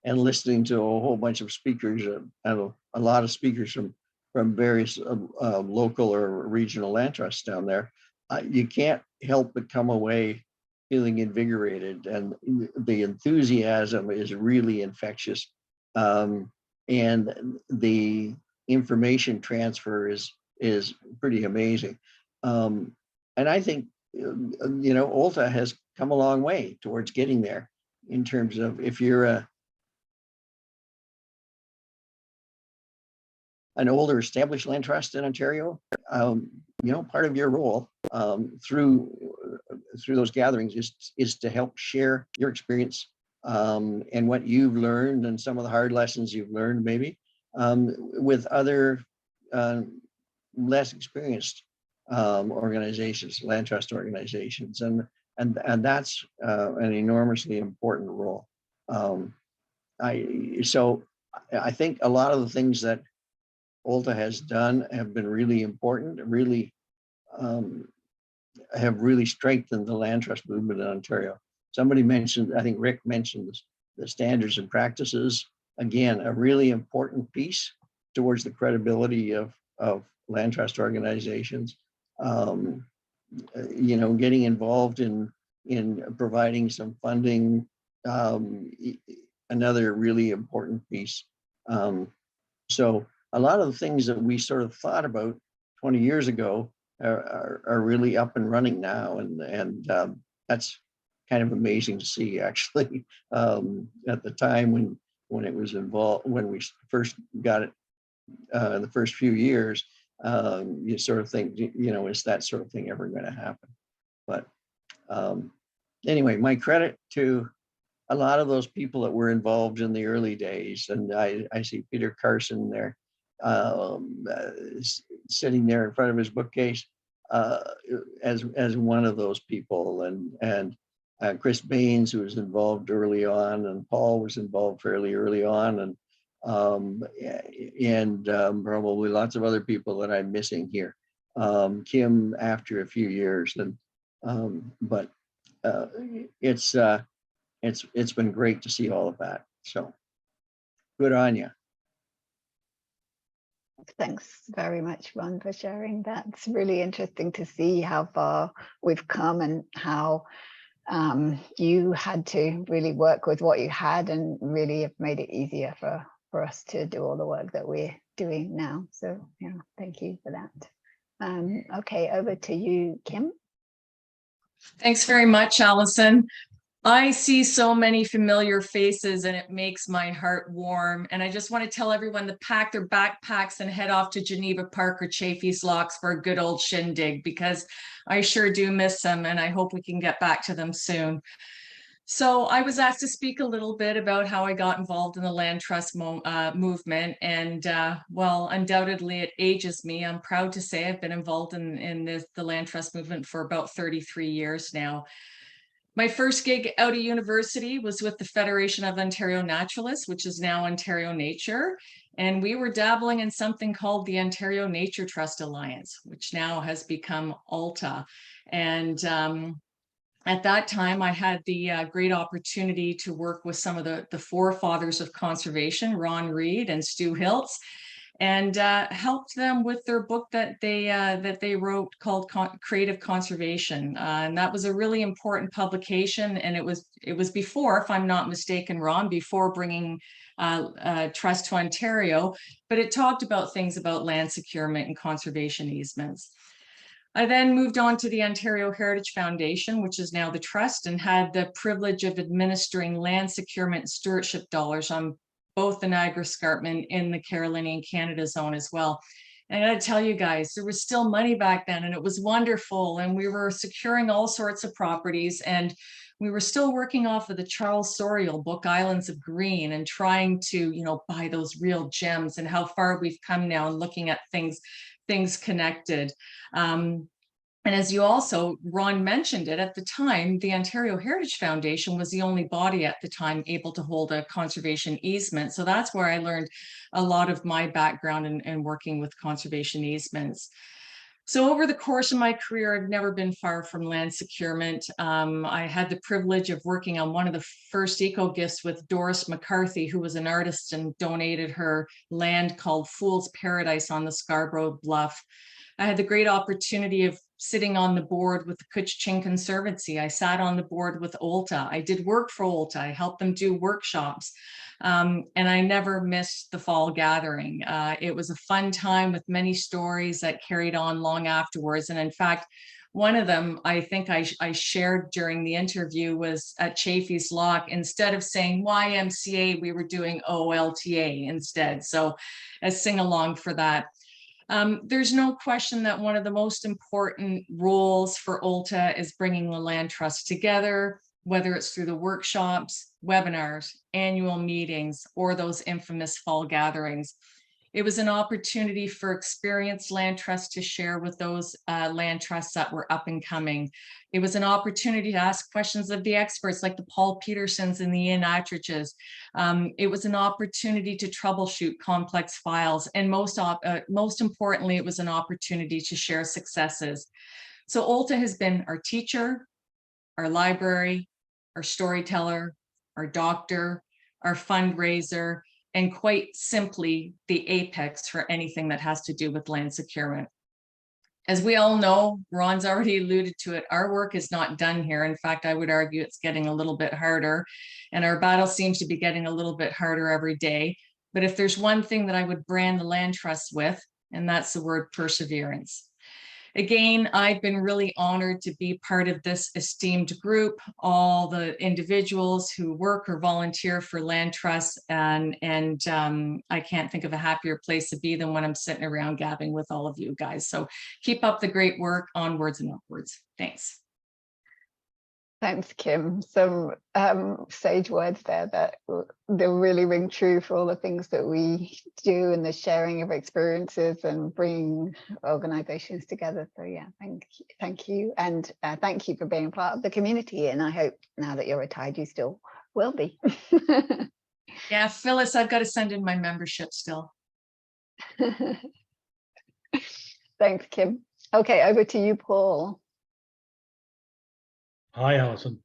listening to a whole bunch of speakers, a lot of speakers from from various local or regional land trusts down there, you can't help but come away feeling invigorated, and the enthusiasm is really infectious. And the information transfer is pretty amazing. And I think, OLTA has come a long way towards getting there in terms of, if you're an older established land trust in Ontario, part of your role through those gatherings is to help share your experience and what you've learned, and some of the hard lessons you've learned maybe with other less experienced organizations, land trust organizations, and that's an enormously important role. I think a lot of the things that OLTA has done have been really important, really have really strengthened the land trust movement in Ontario. Somebody mentioned, I think Rick mentioned the standards and practices. Again, a really important piece towards the credibility of land trust organizations. Getting involved in providing some funding, another really important piece. So a lot of the things that we sort of thought about 20 years ago are really up and running now, and that's kind of amazing to see, actually. At the time when it was involved, when we first got it, the first few years, you sort of think, is that sort of thing ever going to happen? But anyway, my credit to a lot of those people that were involved in the early days, and I see Peter Carson there, sitting there in front of his bookcase as one of those people, and Chris Baines, who was involved early on, and Paul was involved fairly early on, and probably lots of other people that I'm missing here. Kim after a few years, but it's been great to see all of that. So good on you. Thanks very much, Ron, for sharing. That's really interesting to see how far we've come, and how you had to really work with what you had, and really have made it easier for us to do all the work that we're doing now. So yeah, thank you for that. Okay, over to you, Kim. Thanks very much, Allison. I see so many familiar faces, and it makes my heart warm. And I just want to tell everyone to pack their backpacks and head off to Geneva Park or Chaffee's Locks for a good old shindig, because I sure do miss them, and I hope we can get back to them soon. So I was asked to speak a little bit about how I got involved in the land trust movement, and well, undoubtedly it ages me. I'm proud to say I've been involved in the land trust movement for about 33 years now. My first gig out of university was with the Federation of Ontario Naturalists, which is now Ontario Nature. And we were dabbling in something called the Ontario Nature Trust Alliance, which now has become OLTA. And at that time, I had the great opportunity to work with some of the forefathers of conservation, Ron Reed and Stu Hiltz, and helped them with their book that they wrote called Creative Conservation. And that was a really important publication. And it was before, if I'm not mistaken, Ron, before bringing trust to Ontario, but it talked about things about land securement and conservation easements. I then moved on to the Ontario Heritage Foundation, which is now the trust, and had the privilege of administering land securement and stewardship dollars on both the Niagara Escarpment in the Carolinian Canada zone as well. And I gotta tell you guys, there was still money back then, and it was wonderful. And we were securing all sorts of properties, and we were still working off of the Charles Sorial book, Islands of Green, and trying to, buy those real gems, and how far we've come now and looking at things connected. And as you also, Ron mentioned it at the time, the Ontario Heritage Foundation was the only body at the time able to hold a conservation easement. So that's where I learned a lot of my background in working with conservation easements. So over the course of my career, I've never been far from land securement. I had the privilege of working on one of the first eco gifts with Doris McCarthy, who was an artist and donated her land called Fool's Paradise on the Scarborough Bluff. I had the great opportunity of sitting on the board with the Couchiching Conservancy. I sat on the board with OLTA. I did work for OLTA. I helped them do workshops. And I never missed the fall gathering. It was a fun time with many stories that carried on long afterwards. And in fact, one of them I think I shared during the interview was at Chafee's Lock. Instead of saying YMCA, we were doing OLTA instead. So a sing along for that. There's no question that one of the most important roles for OLTA is bringing the land trust together, whether it's through the workshops, webinars, annual meetings, or those infamous fall gatherings. It was an opportunity for experienced land trusts to share with those land trusts that were up and coming. It was an opportunity to ask questions of the experts like the Paul Petersons and the Ian Attridges. It was an opportunity to troubleshoot complex files. And most importantly, it was an opportunity to share successes. So OLTA has been our teacher, our library, our storyteller, our doctor, our fundraiser, and quite simply, the apex for anything that has to do with land securement. As we all know, Ron's already alluded to it, our work is not done here. In fact, I would argue it's getting a little bit harder, and our battle seems to be getting a little bit harder every day. But if there's one thing that I would brand the land trust with, and that's the word perseverance. Again, I've been really honored to be part of this esteemed group, all the individuals who work or volunteer for land trusts, and I can't think of a happier place to be than when I'm sitting around gabbing with all of you guys. So keep up the great work, onwards and upwards. Thanks. Thanks, Kim. Some sage words there that they really ring true for all the things that we do and the sharing of experiences and bringing organizations together. So yeah, thank you. And thank you for being part of the community. And I hope now that you're retired, you still will be. Yeah, Phyllis, I've got to send in my membership still. Thanks, Kim. Okay, over to you, Paul. Hi, Allison.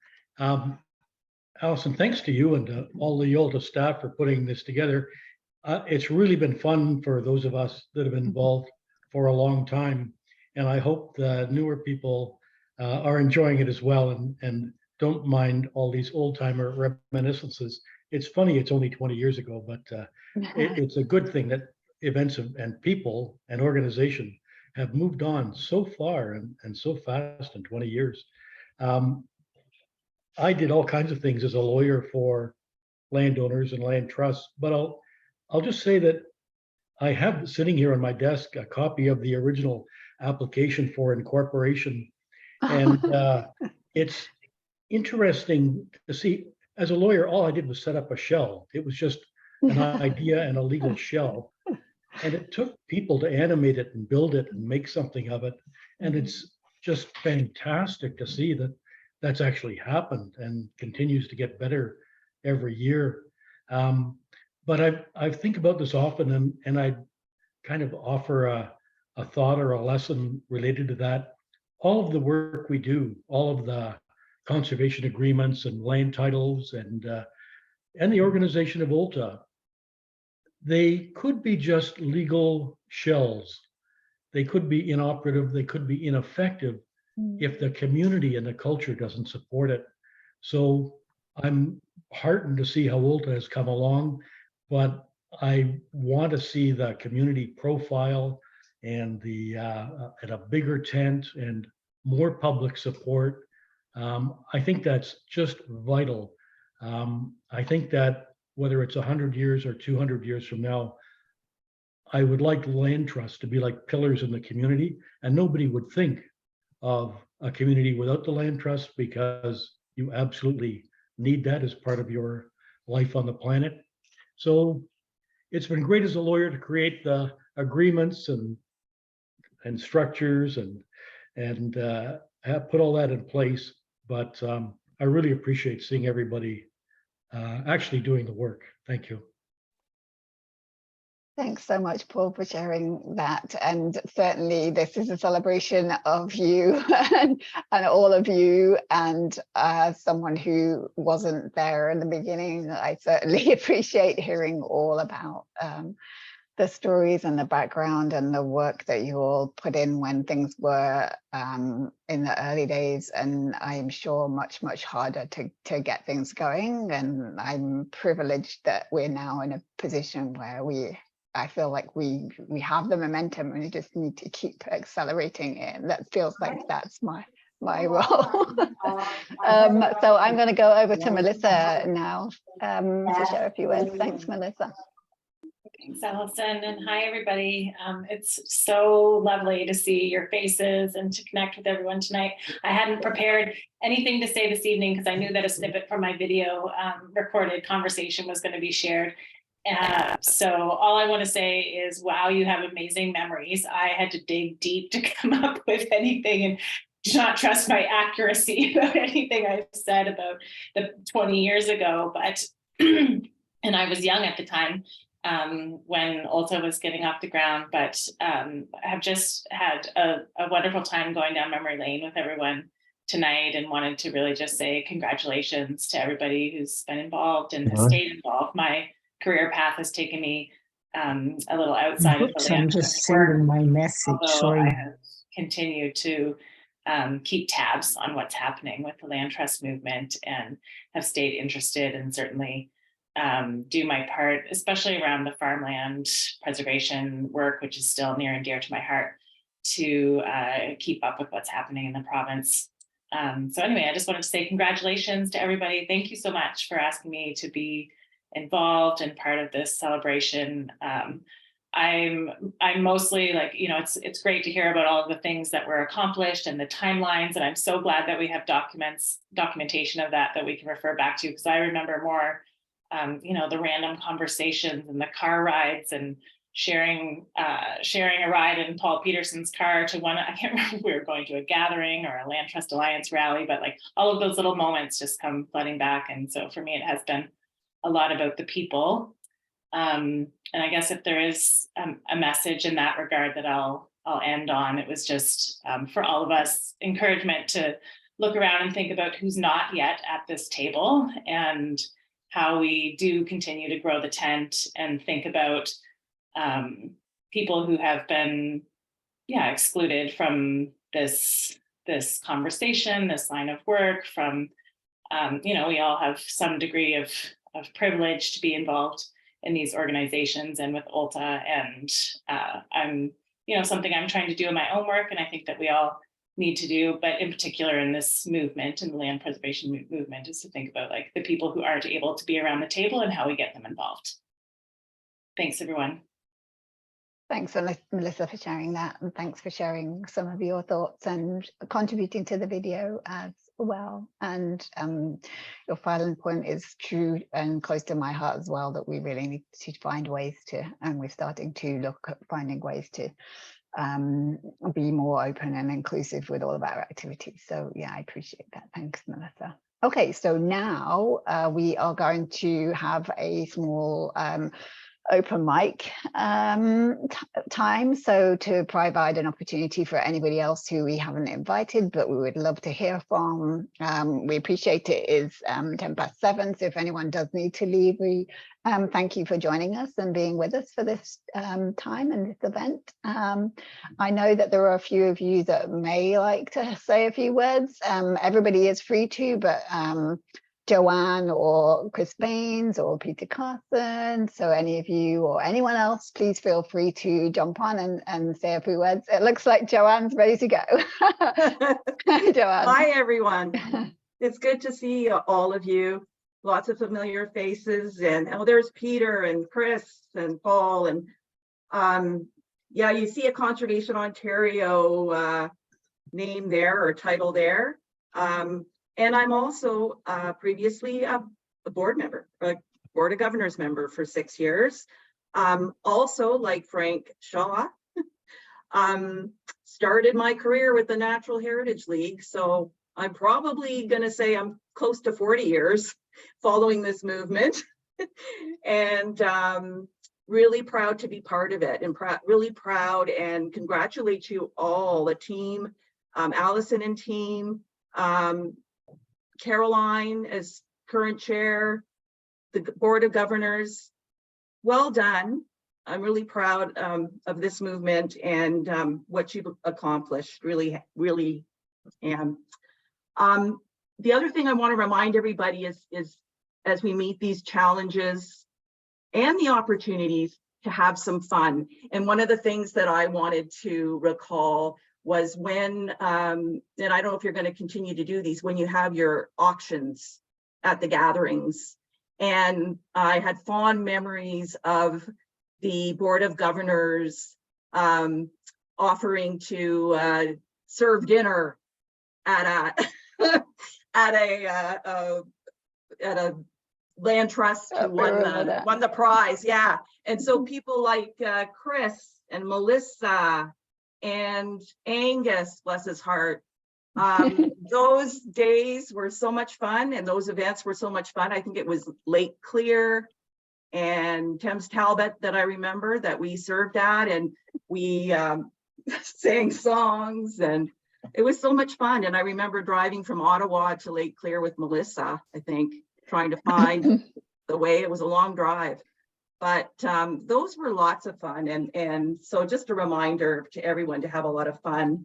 Allison, thanks to you and all the OLTA staff for putting this together. It's really been fun for those of us that have been involved for a long time. And I hope the newer people are enjoying it as well and don't mind all these old timer reminiscences. It's funny, it's only 20 years ago, but it's a good thing that events and people and organization have moved on so far and so fast in 20 years. I did all kinds of things as a lawyer for landowners and land trusts, but I'll just say that I have sitting here on my desk a copy of the original application for incorporation, and it's interesting to see. As a lawyer, all I did was set up a shell. It was just an idea and a legal shell, and it took people to animate it and build it and make something of it, and it's just fantastic to see that that's actually happened and continues to get better every year. But I think about this often, and I kind of offer a thought or a lesson related to that. All of the work we do, all of the conservation agreements and land titles and the organization of OLTA, they could be just legal shells. They could be inoperative, they could be ineffective if the community and the culture doesn't support it. So I'm heartened to see how OLTA has come along, but I want to see the community profile and at a bigger tent and more public support. I think that's just vital. I think that whether it's 100 years or 200 years from now, I would like land trusts to be like pillars in the community, and nobody would think of a community without the land trust, because you absolutely need that as part of your life on the planet. So it's been great as a lawyer to create the agreements and structures and have put all that in place. But I really appreciate seeing everybody actually doing the work. Thank you. Thanks so much, Paul, for sharing that. And certainly this is a celebration of you and all of you. And as someone who wasn't there in the beginning, I certainly appreciate hearing all about the stories and the background and the work that you all put in when things were in the early days. And I'm sure much, much harder to get things going. And I'm privileged that we're now in a position where I feel like we have the momentum and we just need to keep accelerating it. That feels like that's my role. So I'm going to go over to Melissa now to share a few words. Thanks, Melissa. Thanks, Allison, and hi, everybody. It's so lovely to see your faces and to connect with everyone tonight. I hadn't prepared anything to say this evening because I knew that a snippet from my video recorded conversation was going to be shared. So all I want to say is, wow, you have amazing memories. I had to dig deep to come up with anything and do not trust my accuracy about anything I've said about the 20 years ago. But, and I was young at the time when OLTA was getting off the ground, but have just had a wonderful time going down memory lane with everyone tonight, and wanted to really just say congratulations to everybody who's been involved and has stayed involved. My career path has taken me a little outside of the land. I'm just sending my message. Sorry. I have continued to keep tabs on what's happening with the land trust movement, and have stayed interested, and certainly do my part, especially around the farmland preservation work, which is still near and dear to my heart, to keep up with what's happening in the province. So anyway, I just wanted to say congratulations to everybody. Thank you so much for asking me to be involved and part of this celebration. I'm mostly like, you know, it's great to hear about all of the things that were accomplished and the timelines, and I'm so glad that we have documentation of that we can refer back to, because I remember more you know, the random conversations and the car rides, and sharing a ride in Paul Peterson's car to one, I can't remember if we were going to a gathering or a Land Trust Alliance rally, but like all of those little moments just come flooding back. And so for me, it has been a lot about the people. And I guess if there is a message in that regard that I'll end on, it was just for all of us, encouragement to look around and think about who's not yet at this table, and how we do continue to grow the tent, and think about people who have been excluded from this conversation, this line of work, from you know, we all have some degree of privilege to be involved in these organizations and with OLTA, and I'm, you know, something I'm trying to do in my own work, and I think that we all need to do, but in particular in this movement, in the land preservation movement, is to think about like the people who aren't able to be around the table and how we get them involved. Thanks, everyone. Thanks, Melissa, for sharing that, and thanks for sharing some of your thoughts and contributing to the video as well. And your final point is true and close to my heart as well, that we really need to find ways to, and we're starting to look at finding ways to be more open and inclusive with all of our activities. So yeah, I appreciate that. Thanks, Melissa. Okay, so now we are going to have a small open mic time, so to provide an opportunity for anybody else who we haven't invited but we would love to hear from. We appreciate it is 7:10, so if anyone does need to leave, we thank you for joining us and being with us for this time and this event. I know that there are a few of you that may like to say a few words. Everybody is free to, but Joanne or Chris Baines or Peter Carson, so any of you or anyone else, please feel free to jump on and say a few words. It looks like Joanne's ready to go. Joanne. Hi, everyone. It's good to see all of you. Lots of familiar faces, and oh, there's Peter and Chris and Paul, and yeah, you see a Conservation Ontario name there or title there. And I'm also previously a board member, a Board of Governors member for 6 years. Also, like Frank Shaw, started my career with the Natural Heritage League. So I'm probably going to say I'm close to 40 years following this movement. And really proud to be part of it, and really proud and congratulate you all, the team, Allison and team, Caroline as current chair, the Board of Governors. Well done. I'm really proud of this movement and what you've accomplished. Really, really am. The other thing I want to remind everybody is as we meet these challenges and the opportunities, to have some fun. And one of the things that I wanted to recall was when, and I don't know if you're going to continue to do these, when you have your auctions at the gatherings. And I had fond memories of the Board of Governors offering to serve dinner at a at a land trust who won the prize. Yeah. And so people like Chris and Melissa and Angus, bless his heart, those days were so much fun, and those events were so much fun. I think it was Lake Clear and Thames Talbot that I remember that we served at, and we sang songs, and it was so much fun. And I remember driving from Ottawa to Lake Clear with Melissa, I think, trying to find the way. It was a long drive, but those were lots of fun. And so just a reminder to everyone to have a lot of fun.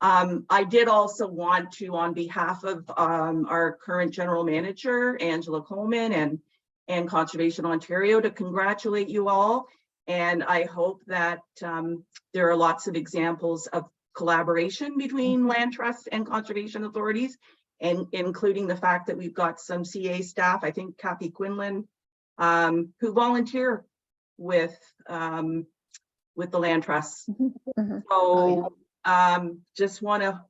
I did also want to, on behalf of our current general manager, Angela Coleman, and Conservation Ontario, to congratulate you all. And I hope that there are lots of examples of collaboration between land trusts and conservation authorities, and including the fact that we've got some CA staff, I think Kathy Quinlan, who volunteer with the land trusts. So just want to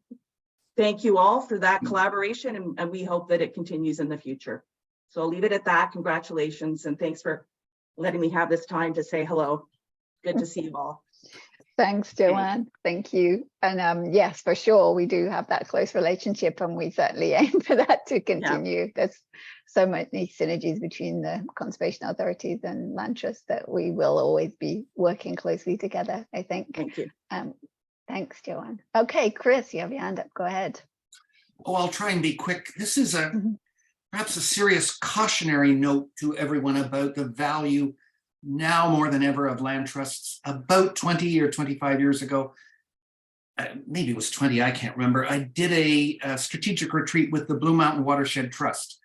thank you all for that collaboration, and we hope that it continues in the future. So I'll leave it at that. Congratulations, and thanks for letting me have this time to say hello. Good to see you all. Thanks, Joanne. Thank you. And yes, for sure, we do have that close relationship, and we certainly aim for that to continue. Yeah. There's so many synergies between the conservation authorities and land trusts that we will always be working closely together, I think. Thank you. Thanks, Joanne. Okay, Chris, you have your hand up. Go ahead. Oh, I'll try and be quick. This is perhaps a serious cautionary note to everyone about the value now more than ever of land trusts. About 20 or 25 years ago, maybe it was 20, I can't remember, I did a strategic retreat with the Blue Mountain Watershed Trust,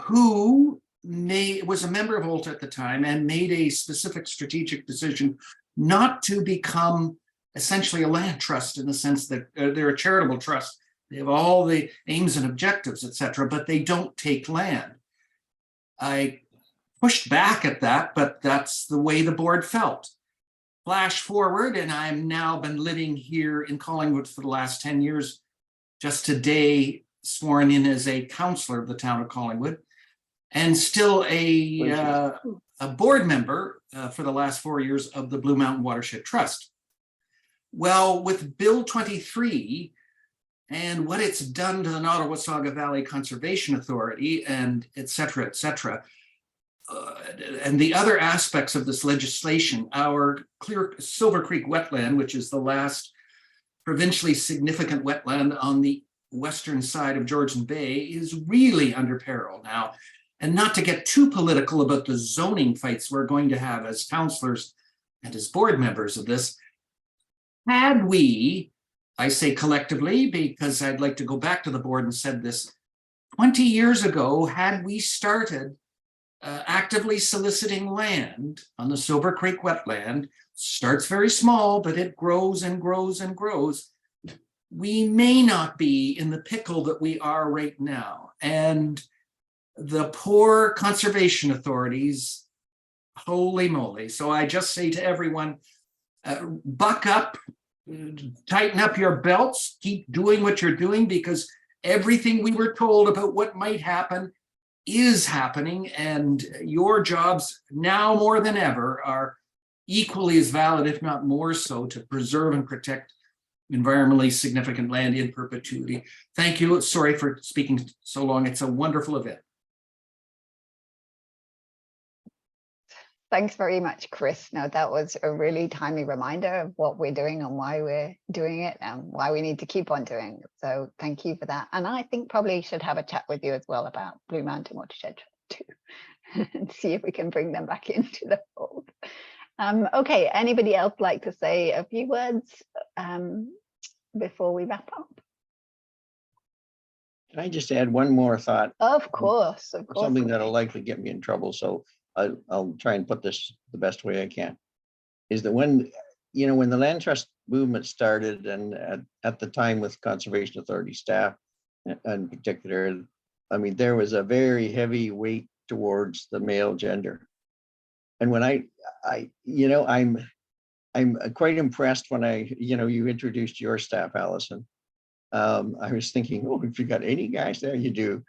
who was a member of OLTA at the time and made a specific strategic decision not to become essentially a land trust, in the sense that they're a charitable trust. They have all the aims and objectives, etc., but they don't take land. I pushed back at that, but that's the way the board felt. Flash forward, and I've now been living here in Collingwood for the last 10 years, just today sworn in as a councillor of the town of Collingwood, and still a board member for the last 4 years of the Blue Mountain Watershed Trust. Well, with Bill 23 and what it's done to the Nottawasaga Valley Conservation Authority, and et cetera, and the other aspects of this legislation, our Silver Creek wetland, which is the last provincially significant wetland on the western side of Georgian Bay, is really under peril now. And not to get too political about the zoning fights we're going to have as councillors and as board members of this, had we, I say collectively, because I'd like to go back to the board and said this, 20 years ago, had we started actively soliciting land on the Silver Creek wetland, starts very small, but it grows and grows and grows, we may not be in the pickle that we are right now. And the poor conservation authorities, holy moly. So I just say to everyone, buck up, tighten up your belts, keep doing what you're doing, because everything we were told about what might happen is happening, and your jobs now more than ever are equally as valid, if not more so, to preserve and protect environmentally significant land in perpetuity. Thank you. Sorry for speaking so long. It's a wonderful event. Thanks very much, Chris. No, that was a really timely reminder of what we're doing and why we're doing it and why we need to keep on doing it. So thank you for that. And I think probably should have a chat with you as well about Blue Mountain Watershed too, and see if we can bring them back into the fold. Okay, anybody else like to say a few words before we wrap up? Can I just add one more thought? Of course. Something that'll likely get me in trouble, so I'll try and put this the best way I can. Is that when the land trust movement started, and at the time with Conservation Authority staff in particular, I mean, there was a very heavy weight towards the male gender. And when I'm quite impressed when you introduced your staff, Allison. I was thinking, oh, if you got any guys there, you do.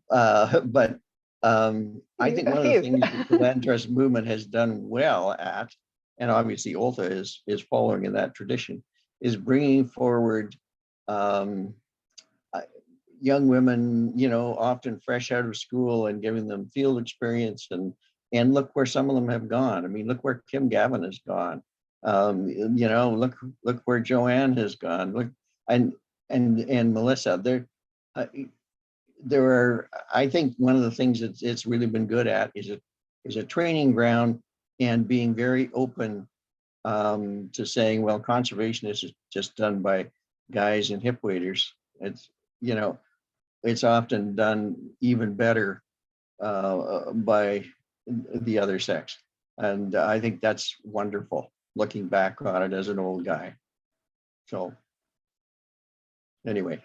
But I think one of the things that the land trust movement has done well at, and obviously OLTA is following in that tradition, is bringing forward young women, often fresh out of school, and giving them field experience, and look where some of them have gone. I mean, look where Kim Gavin has gone. Look where Joanne has gone. Look, and Melissa. There are, I think one of the things that it's really been good at is a training ground, and being very open to saying, well, conservation is just done by guys in hip waders. It's often done even better by the other sex. And I think that's wonderful, looking back on it as an old guy. So anyway.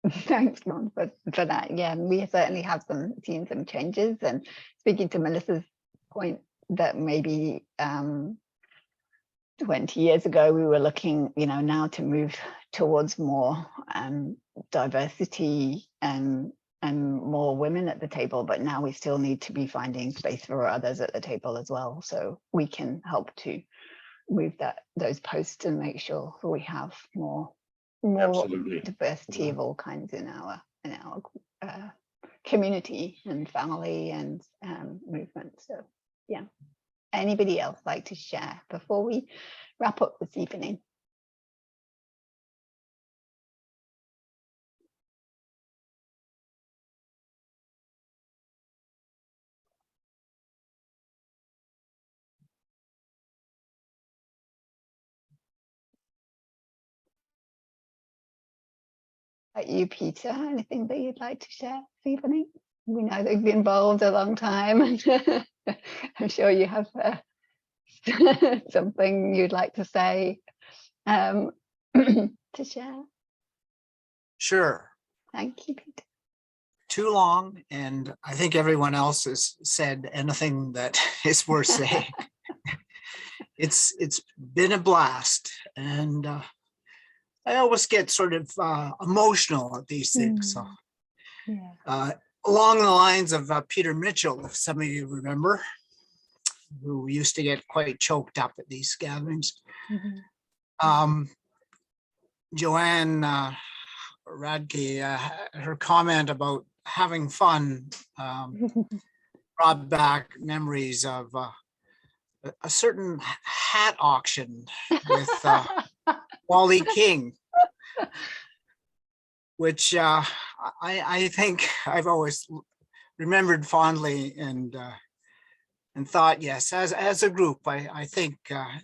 Thanks, Ron, for that. Yeah, we certainly have seen some changes. And speaking to Melissa's point that maybe 20 years ago we were looking, now to move towards more diversity and more women at the table, but now we still need to be finding space for others at the table as well, so we can help to move those posts and make sure we have more Absolutely. diversity of all kinds in our community and family and movement. So yeah, anybody else like to share before we wrap up this evening? You, Peter, anything that you'd like to share this evening? We know that you've been involved a long time, and I'm sure you have something you'd like to say to share. Sure. Thank you, Peter. Too long, and I think everyone else has said anything that is worth saying. It's been a blast, and I always get sort of emotional at these things. So, along the lines of Peter Mitchell, if some of you remember, who used to get quite choked up at these gatherings. Joanne Radke, her comment about having fun brought back memories of a certain hat auction with Wally King, which I think I've always remembered fondly, and thought, yes, as a group, I think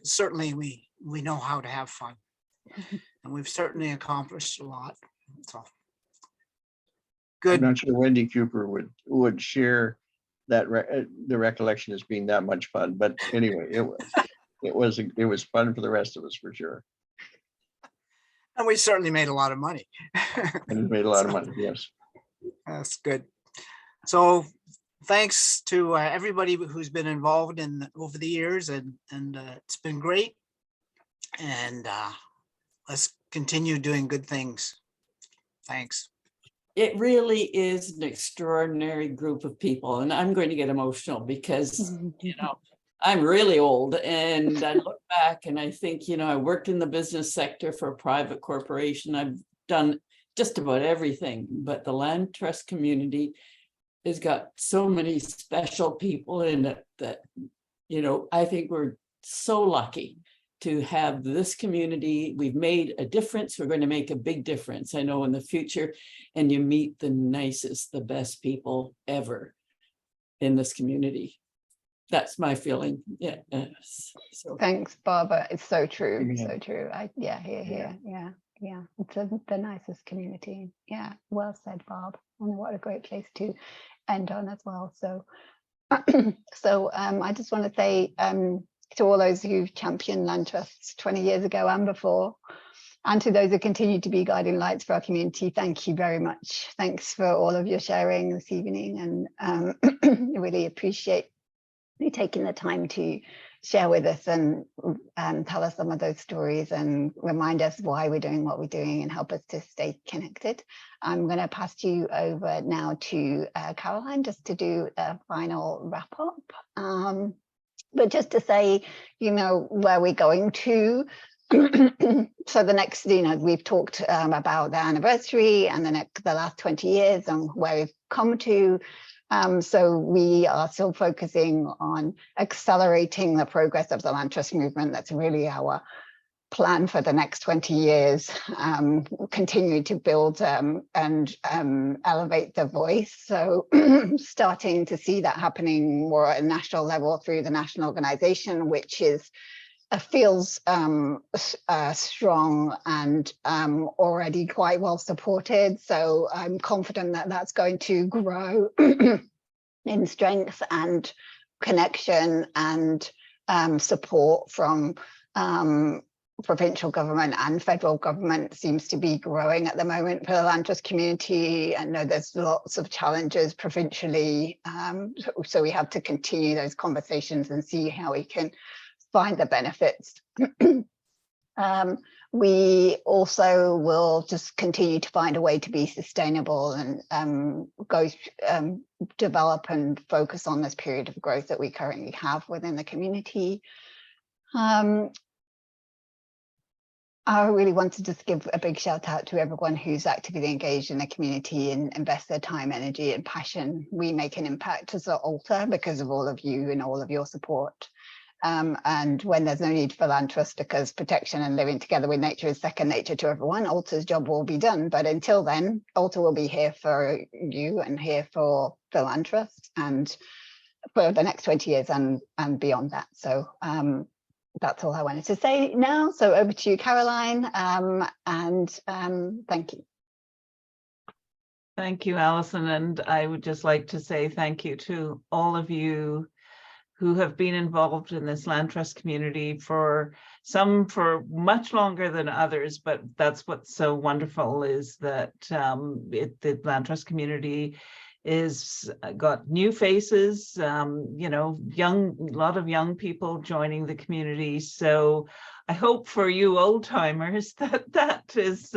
certainly we know how to have fun, and we've certainly accomplished a lot. So good. I'm not sure Wendy Cooper would share that the recollection as being that much fun, but anyway, it was fun for the rest of us, for sure. And we certainly made a lot of money. And we made a lot of money, yes. That's good. So thanks to everybody who's been involved over the years, and it's been great. And let's continue doing good things. Thanks. It really is an extraordinary group of people, and I'm going to get emotional because, I'm really old, and I look back and I think, I worked in the business sector for a private corporation. I've done just about everything, but the land trust community has got so many special people in it that you know, I think we're so lucky to have this community. We've made a difference. We're going to make a big difference, I know, in the future. And you meet the nicest, the best people ever in this community. That's my feeling. Yeah. So Thanks, Barbara. It's so true. Amen. So true. Yeah, here. Yeah. It's the nicest community. Yeah. Well said, Barb. And what a great place to end on as well. So, I just want to say to all those who've championed land trusts 20 years ago and before, and to those who continue to be guiding lights for our community, thank you very much. Thanks for all of your sharing this evening, and really appreciate you taking the time to share with us and tell us some of those stories and remind us why we're doing what we're doing and help us to stay connected. I'm going to pass you over now to Caroline just to do a final wrap up. But just to say, you know, where we're going to. So the next, you know, we've talked about the anniversary and the last 20 years and where we've come to. So we are still focusing on accelerating the progress of the land trust movement. That's really our plan for the next 20 years, continue to build and elevate the voice. So starting to see that happening more at a national level through the national organization, which is feels strong and already quite well supported. So I'm confident that that's going to grow in strength and connection and support from provincial government and federal government seems to be growing at the moment for the land trust community. I know there's lots of challenges provincially, so we have to continue those conversations and see how we can find the benefits. We also will just continue to find a way to be sustainable and develop and focus on this period of growth that we currently have within the community. I really want to just give a big shout out to everyone who's actively engaged in the community and invest their time, energy and passion. We make an impact as an OLTA because of all of you and all of your support. And when there's no need for land trust because protection and living together with nature is second nature to everyone, OLTA's job will be done. But until then, OLTA will be here for you and here for the land trust and for the next 20 years and beyond that. So that's all I wanted to say now. So over to you, Caroline, and thank you. Thank you, Alison. And I would just like to say thank you to all of you who have been involved in this land trust community for much longer than others, but that's what's so wonderful is that the land trust community is got new faces, you know, a lot of young people joining the community. So I hope for you old timers that is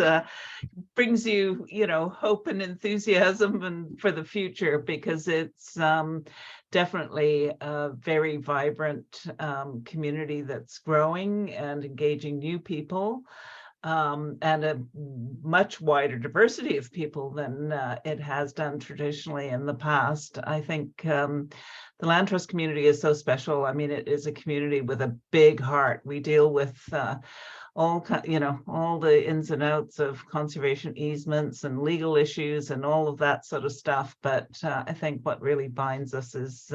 brings you, you know, hope and enthusiasm and for the future, because it's definitely a very vibrant community that's growing and engaging new people. And a much wider diversity of people than it has done traditionally in the past. I think the land trust community is so special. I mean, it is a community with a big heart. We deal with all the ins and outs of conservation easements and legal issues and all of that sort of stuff. But I think what really binds us is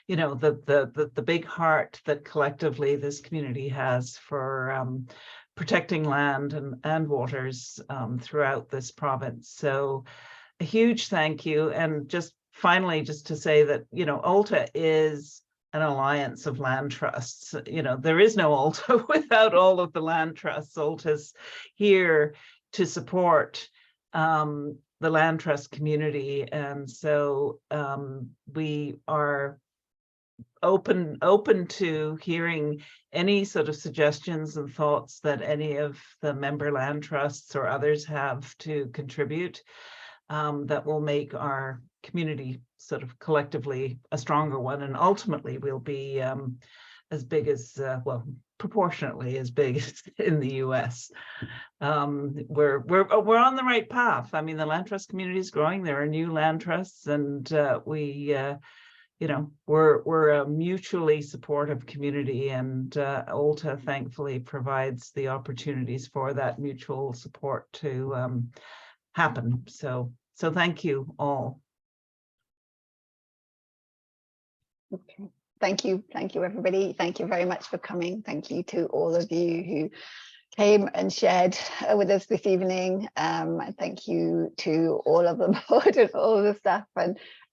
you know, the big heart that collectively this community has for protecting land and waters throughout this province. So a huge thank you. And just finally, just to say that, you know, OLTA is an alliance of land trusts. You know, there is no OLTA without all of the land trusts. OLTA's here to support the land trust community. And so we are open to hearing any sort of suggestions and thoughts that any of the member land trusts or others have to contribute that will make our community sort of collectively a stronger one, and ultimately we'll be as big as well, proportionately as big as in the US. We're on the right path. I mean, the land trust community is growing. There are new land trusts, and we you know, we're a mutually supportive community, and OLTA thankfully provides the opportunities for that mutual support to happen. So thank you all. Okay. Thank you, everybody. Thank you very much for coming. Thank you to all of you who came and shared with us this evening. And thank you to all of the board and all of the staff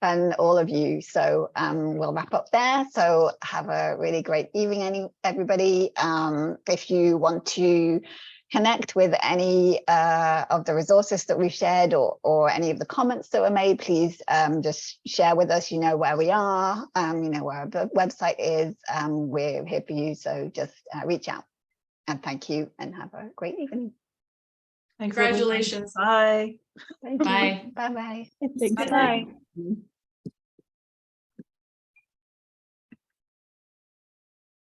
and all of you. So we'll wrap up there. So have a really great evening, everybody. If you want to connect with any of the resources that we've shared, or any of the comments that were made, please just share with us. You know where we are, you know where the website is. We're here for you, so just reach out. And thank you, and have a great evening. Thanks, Congratulations. everyone. Bye. Thank you. Bye. Bye-bye. Thanks. Bye-bye.